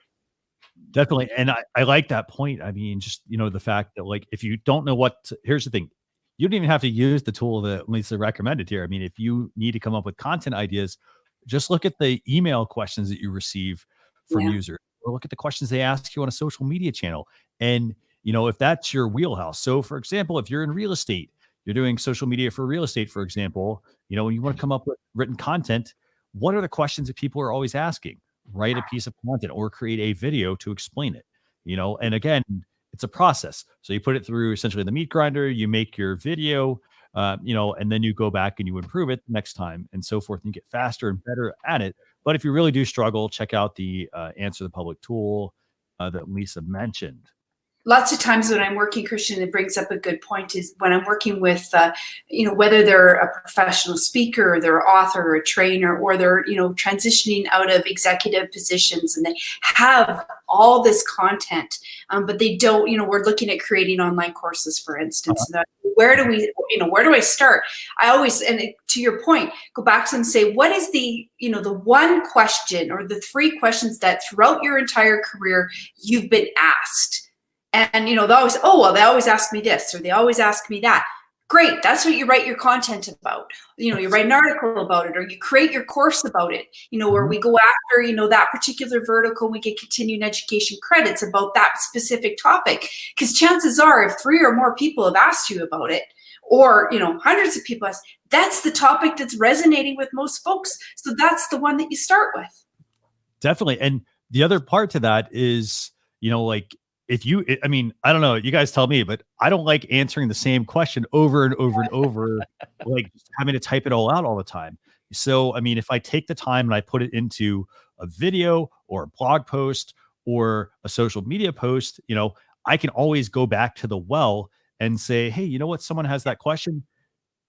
Definitely. And I like that point. I mean, just, the fact that, like, if you don't know here's the thing. You don't even have to use the tool that Lisa recommended here. I mean, if you need to come up with content ideas, just look at the email questions that you receive from users, or look at the questions they ask you on a social media channel. And, if that's your wheelhouse. So for example, if you're in real estate, you're doing social media for real estate, for example, when you want to come up with written content, what are the questions that people are always asking? Write a piece of content or create a video to explain it, and again, it's a process. So you put it through essentially the meat grinder, you make your video, and then you go back and you improve it next time and so forth. And you get faster and better at it. But if you really do struggle, check out the Answer the Public tool that Lisa mentioned. Lots of times when I'm working, Christian, it brings up a good point, is when I'm working with, whether they're a professional speaker, or they're an author or a trainer, or they're, transitioning out of executive positions, and they have all this content, but they don't, we're looking at creating online courses, for instance. Where do I start? I always, to your point, go back to them and say, what is the one question or the 3 questions that throughout your entire career you've been asked? And, they always ask me this, or they always ask me that. Great. That's what you write your content about. You write an article about it, or you create your course about it, where we go after, that particular vertical, and we get continuing education credits about that specific topic. Because chances are, if 3 or more people have asked you about it, or, hundreds of people ask, that's the topic that's resonating with most folks. So that's the one that you start with. Definitely. And the other part to that is, I don't know, you guys tell me, but I don't like answering the same question over and over and over, like just having to type it all out all the time. So, if I take the time and I put it into a video or a blog post or a social media post, I can always go back to the well and say, hey, you know what? Someone has that question.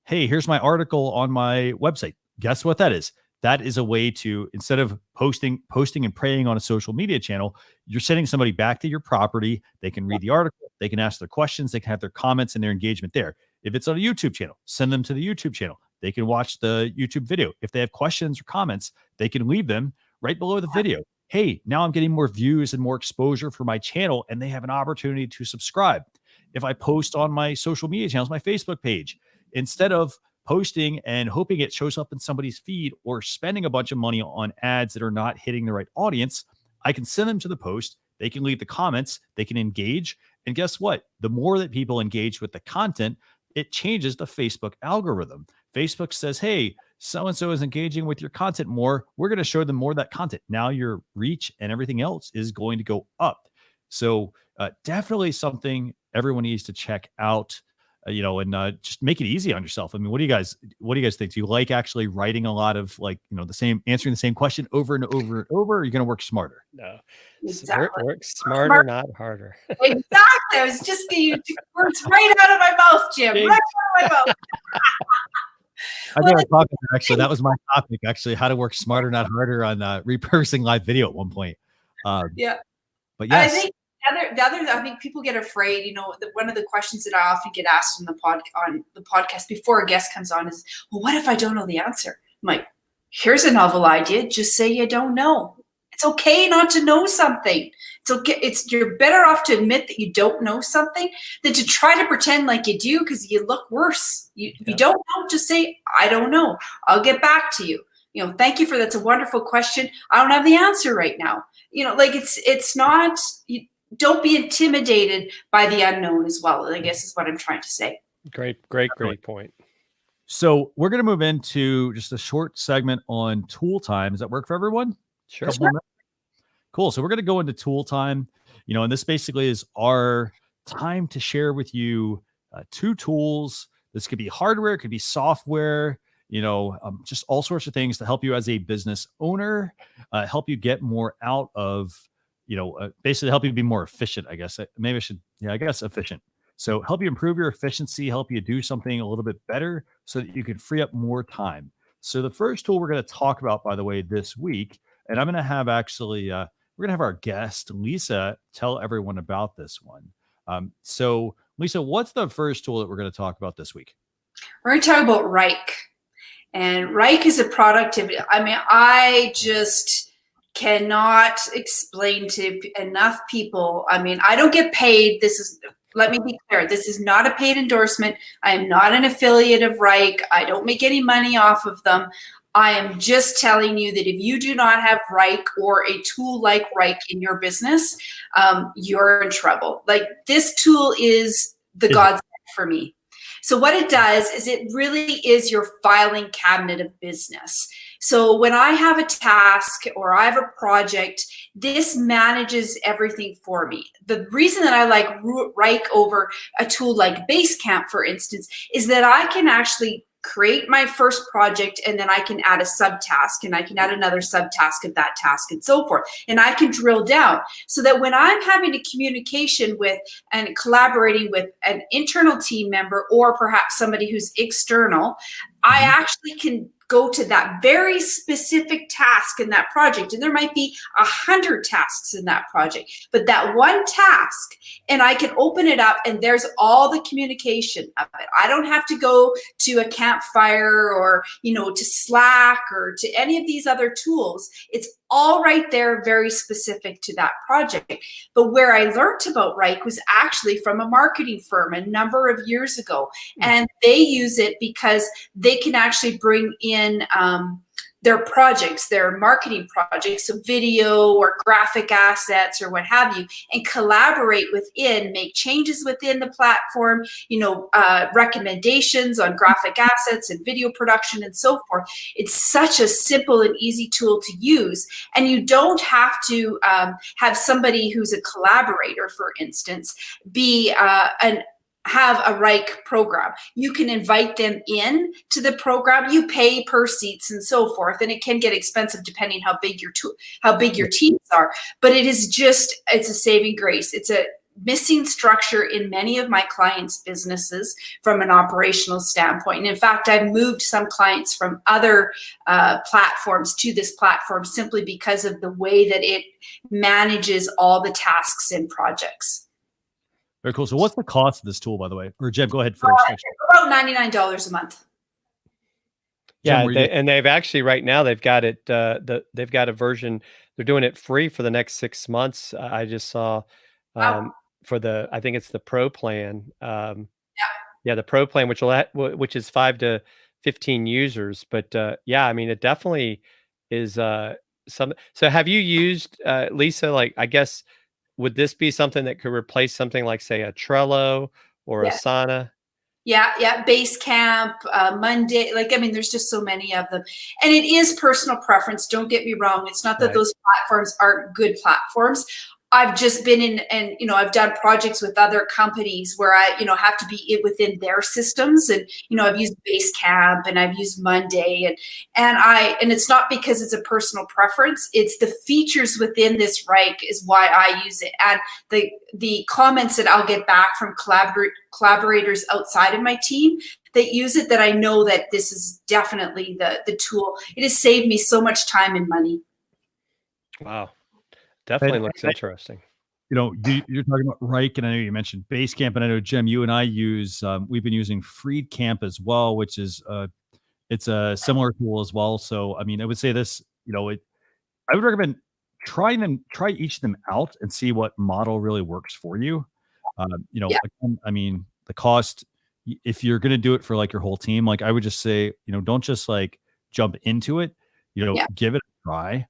Hey, here's my article on my website. Guess what that is? That is a way to, instead of posting and praying on a social media channel, you're sending somebody back to your property. They can read the article, they can ask their questions, they can have their comments and their engagement there. If it's on a YouTube channel, send them to the YouTube channel. They can watch the YouTube video. If they have questions or comments, they can leave them right below the video. Hey, now I'm getting more views and more exposure for my channel, and they have an opportunity to subscribe. If I post on my social media channels, my Facebook page, instead of posting and hoping it shows up in somebody's feed or spending a bunch of money on ads that are not hitting the right audience, I can send them to the post. They can leave the comments, they can engage. And guess what? The more that people engage with the content, it changes the Facebook algorithm. Facebook says, hey, so-and-so is engaging with your content more. We're going to show them more of that content. Now your reach and everything else is going to go up. So definitely something everyone needs to check out. And just make it easy on yourself. What do you guys think? Do you like actually writing a lot of answering the same question over and over and over? Or are you going to work smarter? No, Exactly. work smarter, not harder. Exactly. I was just going to use words right out of my mouth, Jim. Right out of my mouth. Actually, that was my topic. Actually, how to work smarter, not harder on repurposing live video at one point. But yes. I think I think people get afraid. One of the questions that I often get asked on the podcast before a guest comes on is, well, what if I don't know the answer? I'm like, here's a novel idea. Just say you don't know. It's okay not to know something. It's okay. You're better off to admit that you don't know something than to try to pretend like you do, because you look worse. If you don't know, just say, I don't know. I'll get back to you. Thank you that's a wonderful question. I don't have the answer right now. It's not. Don't be intimidated by the unknown as well, I guess is what I'm trying to say. Great point. So we're going to move into just a short segment on tool time. Does that work for everyone? Sure. Cool. So we're going to go into tool time, and this basically is our time to share with you 2 tools. This could be hardware, it could be software, just all sorts of things to help you as a business owner, help you get more out of, basically help you be more efficient, I guess. Maybe I should, I guess efficient. So help you improve your efficiency, help you do something a little bit better so that you can free up more time. So the first tool we're going to talk about, by the way, this week, and I'm going to have actually, we're going to have our guest, Lisa, tell everyone about this one. So Lisa, what's the first tool that we're going to talk about this week? We're going to talk about Wrike. And Wrike is a productivity. I just cannot explain to enough people. I don't get paid. Let me be clear. This is not a paid endorsement. I am not an affiliate of Wrike. I don't make any money off of them. I am just telling you that if you do not have Wrike or a tool like Wrike in your business, you're in trouble. Like, this tool is the godsend for me. So what it does is it really is your filing cabinet of business. So when I have a task or I have a project, this manages everything for me. The reason that I like Wrike over a tool like Basecamp, for instance, is that I can actually create my first project, and then I can add a subtask, and I can add another subtask of that task, and so forth. And I can drill down so that when I'm having a communication with and collaborating with an internal team member or perhaps somebody who's external, I actually can go to that very specific task in that project. And there might be 100 tasks in that project, but that one task, and I can open it up and there's all the communication of it. I don't have to go to a Campfire or, to Slack or to any of these other tools. It's all right there, very specific to that project. But where I learned about Wrike was actually from a marketing firm a number of years ago. And they use it because they can actually bring in their projects, their marketing projects, so video or graphic assets or what have you, and collaborate within, make changes within the platform, recommendations on graphic assets and video production and so forth. It's such a simple and easy tool to use. And you don't have to have somebody who's a collaborator, for instance, have a Wrike program. You can invite them in to the program. You pay per seats and so forth, and it can get expensive depending how big your teams are. But it's a saving grace. It's a missing structure in many of my clients' businesses from an operational standpoint. And in fact, I've moved some clients from other platforms to this platform simply because of the way that it manages all the tasks and projects. Very cool. So what's the cost of this tool, by the way? Or Jeb, go ahead first. About $99 a month. Yeah, and they've actually right now they've got it. They've got a version. They're doing it free for the next 6 months. I just saw for I think it's the Pro plan. The Pro plan, which is 5 to 15 users. But it definitely is some. So have you used Lisa? Like, I guess. Would this be something that could replace something like, say, a Trello or Asana? Yeah. Basecamp, Monday. There's just so many of them. And it is personal preference. Don't get me wrong. It's not that those platforms aren't good platforms. I've just been in, and I've done projects with other companies where I have to be within their systems, and I've used Basecamp and I've used Monday, and it's not because it's a personal preference. It's the features within this Wrike is why I use it, and the comments that I'll get back from collaborators outside of my team that use it, that I know that this is definitely the tool. It has saved me so much time and money. Wow. Definitely looks interesting. You're talking about Wrike, and I know you mentioned Basecamp, and I know, Jem, you and I we've been using Freedcamp as well, which is it's a similar tool as well. So, I would say this, I would recommend try each of them out and see what model really works for you. Again, the cost, if you're going to do it for like your whole team, like I would just say, don't just like jump into it, give it a try.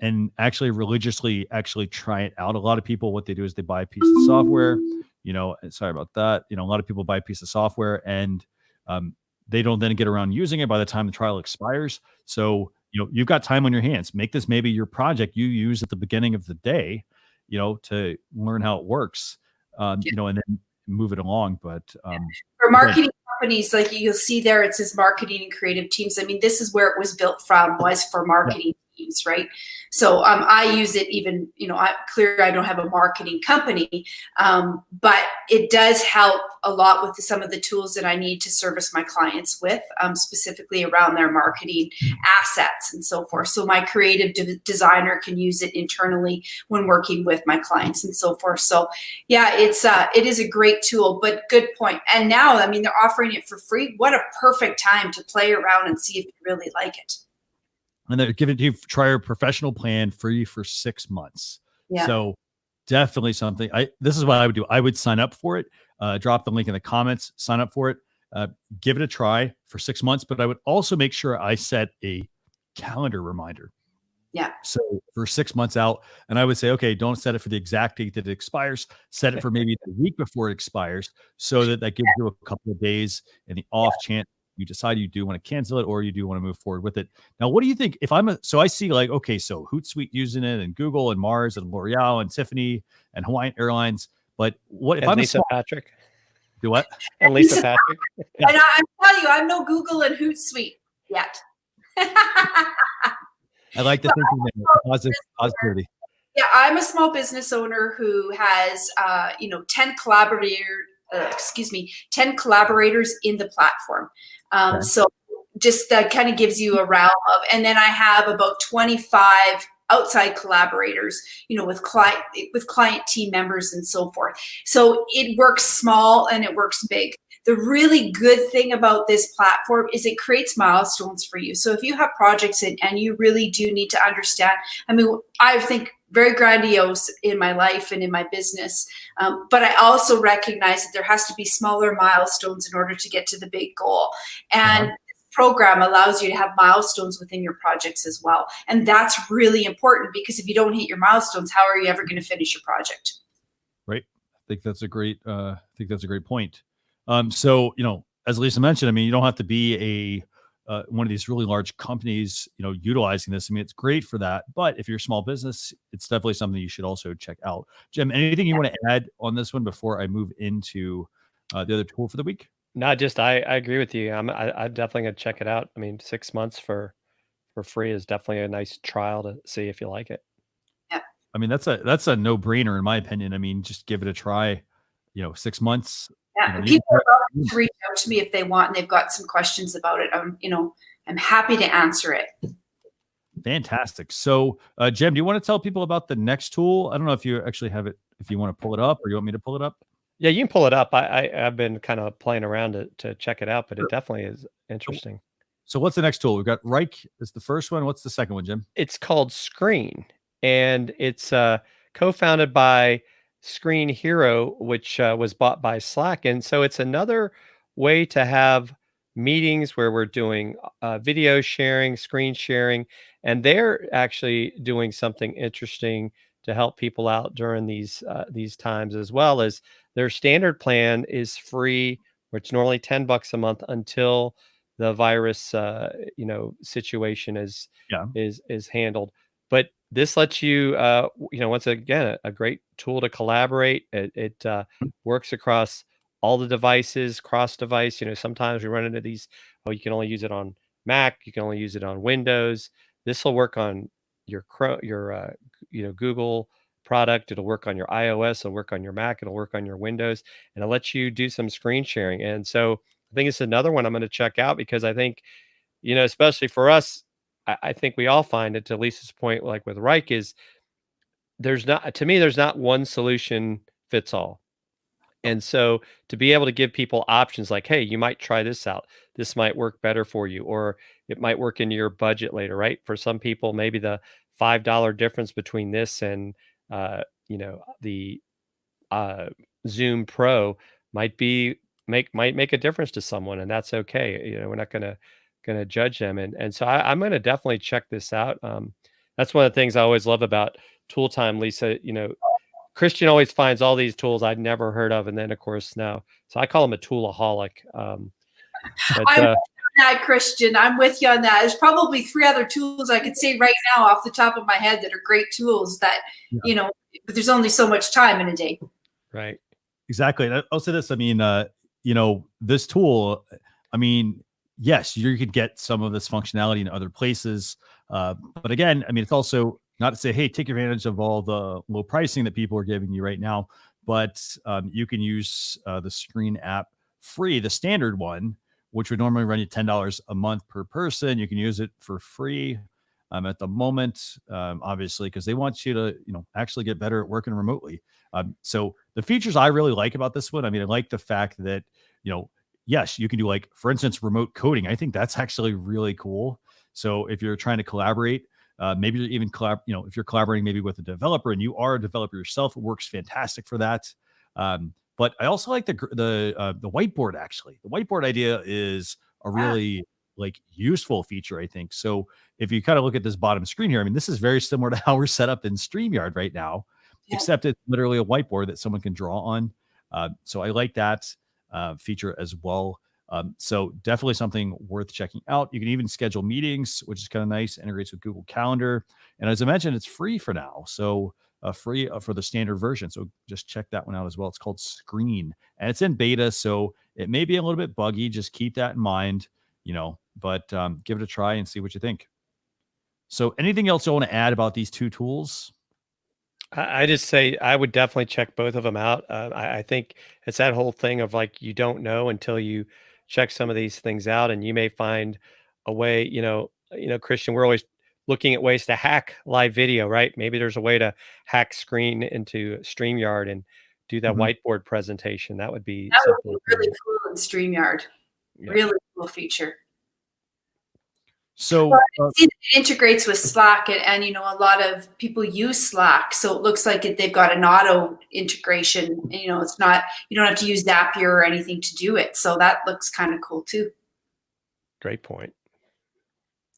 And actually religiously try it out. A lot of people, what they do is they buy a piece of software, sorry about that. A lot of people buy a piece of software and they don't then get around using it by the time the trial expires. So you've got time on your hands. Make this maybe your project you use at the beginning of the day, to learn how it works, and then move it along. But for marketing companies, like you'll see there, it says marketing and creative teams. I mean, this is where it was built from, was for marketing teams, right? So I use it even, I don't have a marketing company, but it does help a lot with some of the tools that I need to service my clients with, specifically around their marketing assets and so forth. So my creative designer can use it internally when working with my clients and so forth. So yeah, it is a great tool, but good point. And now, I mean, they're offering it for free. What a perfect time to play around and see if you really like it. And they're giving you try your professional plan free for 6 months. Yeah. So definitely something. This is what I would do. I would sign up for it. Drop the link in the comments. Sign up for it. Give it a try for 6 months. But I would also make sure I set a calendar reminder. Yeah. So for 6 months out, and I would say, okay, don't set it for the exact date that it expires. Set it for maybe the week before it expires, so that gives you a couple of days in the off chance you decide you do want to cancel it or you do want to move forward with it. Now, what do you think? If so I see like, okay, so Hootsuite using it, and Google and Mars and L'Oreal and Tiffany and Hawaiian Airlines. But what if and I'm Lisa Patrick? Do what? And Lisa Patrick. Yeah. And I'm telling you, I'm no Google and Hootsuite yet. I like the thinking positivity. Yeah, I'm a small business owner who has 10 collaborators in the platform. So just that kind of gives you a realm of, and then I have about 25 outside collaborators, with client team members and so forth. So it works small and it works big. The really good thing about this platform is it creates milestones for you. So if you have projects and you really do need to understand, I mean, I think very grandiose in my life and in my business. But I also recognize that there has to be smaller milestones in order to get to the big goal. And this program allows you to have milestones within your projects as well. And that's really important, because if you don't hit your milestones, how are you ever going to finish your project? Right. I think that's a great point. So, as Lisa mentioned, I mean, you don't have to be one of these really large companies, utilizing this. I mean, it's great for that. But if you're a small business, it's definitely something you should also check out. Jim, anything you want to add on this one before I move into the other tool for the week? No, I agree with you. I'm definitely going to check it out. I mean, 6 months for free is definitely a nice trial to see if you like it. Yeah. I mean, that's a no-brainer in my opinion. I mean, just give it a try, 6 months. Yeah, people are welcome to reach out to me if they want and they've got some questions about it. I'm happy to answer it. Fantastic. So, Jem, do you want to tell people about the next tool? I don't know if you actually have it, if you want to pull it up, or you want me to pull it up? Yeah, you can pull it up. I've been kind of playing around to check it out, but it definitely is interesting. So what's the next tool? We've got Wrike is the first one. What's the second one, Jim? It's called Screen, and it's co-founded by Screen Hero, which was bought by Slack. And so it's another way to have meetings where we're doing video sharing, screen sharing, and they're actually doing something interesting to help people out during these times, as well as their standard plan is free, which is normally $10 a month until the virus situation is handled. But this lets you, once again, a great tool to collaborate. It works across all the devices, cross device. Sometimes we run into these, you can only use it on Mac, you can only use it on Windows. This will work on your Google product. It'll work on your iOS, it'll work on your Mac, it'll work on your Windows, and it'll let you do some screen sharing. And so I think it's another one I'm going to check out, because I think, especially for us, I think we all find it, to Lisa's point, like with Wrike, is there's not one solution fits all. And so to be able to give people options like, hey, you might try this out. This might work better for you, or it might work into your budget later, right? For some people, maybe the $5 difference between this and, the Zoom Pro might make a difference to someone, and that's okay. We're not going to judge them. And so I'm going to definitely check this out. That's one of the things I always love about Tool Time, Lisa. Christian always finds all these tools I'd never heard of, and then of course now, so I call him a toolaholic. I'm that, Christian. I'm with you on that. There's probably 3 other tools I could say right now off the top of my head that are great tools that, but there's only so much time in a day. Right. Exactly. And I'll say this. I mean, this tool, I mean, yes, you could get some of this functionality in other places. But again, I mean, it's also not to say, hey, take advantage of all the low pricing that people are giving you right now, but you can use the Screen app free, the standard one, which would normally run you $10 a month per person. You can use it for free at the moment, obviously, because they want you to, actually get better at working remotely. So the features I really like about this one, I mean, I like the fact that, yes, you can do, like, for instance, remote coding. I think that's actually really cool. So if you're trying to collaborate, maybe you're even if you're collaborating maybe with a developer and you are a developer yourself, it works fantastic for that. But I also like the whiteboard. Actually, the whiteboard idea is a really useful feature, I think. So if you kind of look at this bottom screen here, I mean, this is very similar to how we're set up in StreamYard right now, except it's literally a whiteboard that someone can draw on. So I like that feature as well. So definitely something worth checking out. You can even schedule meetings, which is kind of nice. Integrates with Google Calendar. And as I mentioned, it's free for now. So free for the standard version. So just check that one out as well. It's called Screen and it's in beta. So it may be a little bit buggy. Just keep that in mind, but give it a try and see what you think. So anything else you want to add about these two tools? I just say I would definitely check both of them out. I think it's that whole thing of, like, you don't know until you check some of these things out, and you may find a way. Christian, we're always looking at ways to hack live video, right? Maybe there's a way to hack Screen into StreamYard and do that whiteboard presentation. That would be really cool in StreamYard. Yeah. Really cool feature. So it integrates with Slack, and a lot of people use Slack, so it looks like they've got an auto integration. And, it's not, you don't have to use Zapier or anything to do it. So that looks kind of cool too. Great point.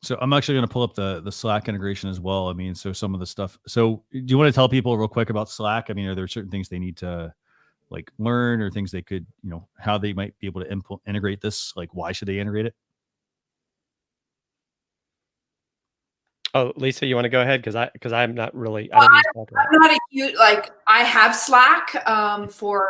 So I'm actually going to pull up the Slack integration as well. I mean, so some of the stuff. So do you want to tell people real quick about Slack? I mean, are there certain things they need to learn, or things they could, how they might be able to integrate this? Like, why should they integrate it? Oh, Lisa, you want to go ahead? Because I'm not really. I'm not a huge, I have Slack for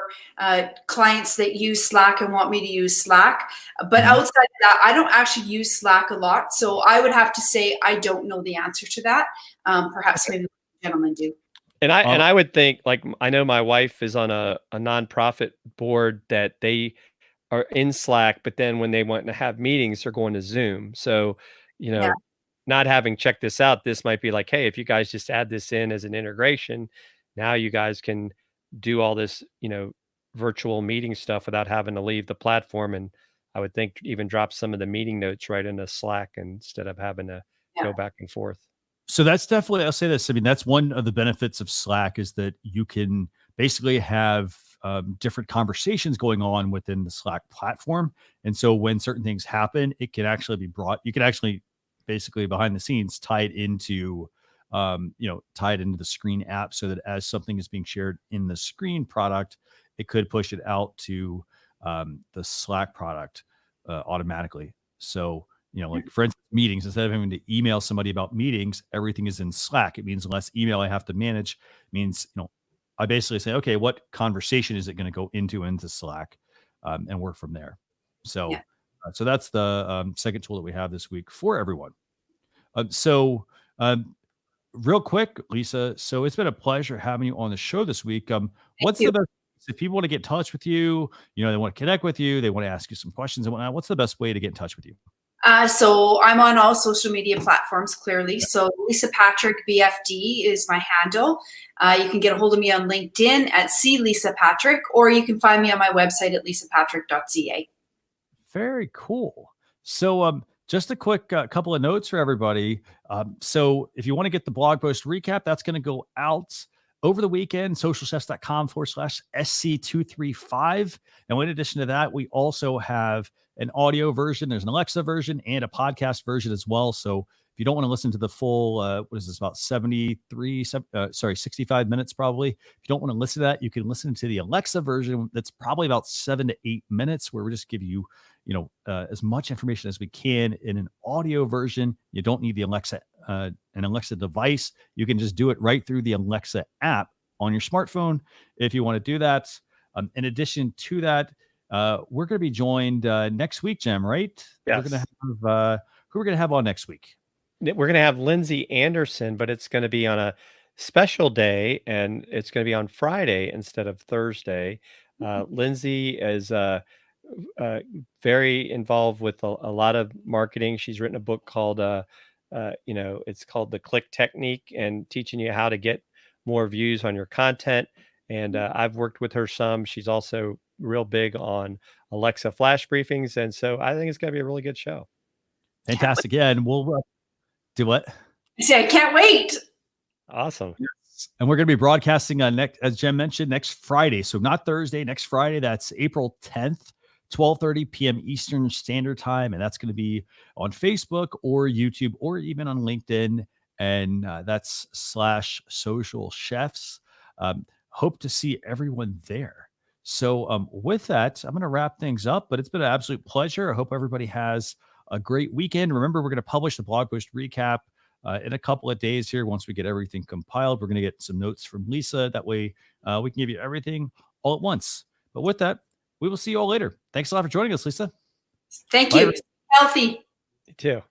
clients that use Slack and want me to use Slack. But outside of that, I don't actually use Slack a lot. So I would have to say I don't know the answer to that. Perhaps maybe gentlemen do. And I would think, I know my wife is on a nonprofit board that they are in Slack, but then when they want to have meetings, they're going to Zoom. So, not having checked this out, this might be like, hey, if you guys just add this in as an integration, now you guys can do all this, virtual meeting stuff without having to leave the platform. And I would think even drop some of the meeting notes right into Slack instead of having to go back and forth. So that's definitely, I'll say this. I mean, that's one of the benefits of Slack, is that you can basically have different conversations going on within the Slack platform. And so when certain things happen, it can actually be brought, you can actually basically behind the scenes tied into the Screen app, so that as something is being shared in the Screen product, it could push it out to the Slack product automatically. So, for instance, meetings, instead of having to email somebody about meetings, everything is in Slack. It means less email I have to manage. It means, I basically say, okay, what conversation is it going to go into Slack, and work from there. So, so that's the second tool that we have this week for everyone. Real quick, Lisa, so it's been a pleasure having you on the show this week. What's the best, if people want to get in touch with you, they want to connect with you, they want to ask you some questions and whatnot, what's the best way to get in touch with you? So I'm on all social media platforms, clearly. So Lisa Patrick BFD is my handle. You can get a hold of me on LinkedIn at Lisa Patrick, or you can find me on my website at lisapatrick.ca. Very cool. So just a quick couple of notes for everybody. So if you want to get the blog post recap, that's going to go out over the weekend, socialchefs.com/SC235. And in addition to that, we also have an audio version. There's an Alexa version and a podcast version as well. So if you don't want to listen to the full, about 65 minutes probably. If you don't want to listen to that, you can listen to the Alexa version. That's probably about 7 to 8 minutes, where we just give you, as much information as we can in an audio version. You don't need the an Alexa device. You can just do it right through the Alexa app on your smartphone if you want to do that. In addition to that, we're going to be joined next week, Jim, right? Yes. We're going to have who we're going to have on next week. We're going to have Lindsay Anderson, but it's going to be on a special day, and it's going to be on Friday instead of Thursday. Lindsay is very involved with a lot of marketing. She's written a book called, it's called The Click Technique, and teaching you how to get more views on your content. And I've worked with her some. She's also real big on Alexa flash briefings. And so I think it's going to be a really good show. Fantastic. Yeah. And we'll do what? I say, I can't wait. Awesome. Yes. And we're going to be broadcasting on as Jen mentioned, next Friday. So not Thursday, next Friday. That's April 10th, 12:30 p.m. Eastern Standard Time. And that's going to be on Facebook or YouTube or even on LinkedIn. And that's /social chefs. Hope to see everyone there. So with that, I'm going to wrap things up, but it's been an absolute pleasure. I hope everybody has a great weekend. Remember, we're going to publish the blog post recap in a couple of days here. Once we get everything compiled, we're going to get some notes from Lisa. That way we can give you everything all at once. But with that, we will see you all later. Thanks a lot for joining us, Lisa. Thank Bye. you. Healthy. You too.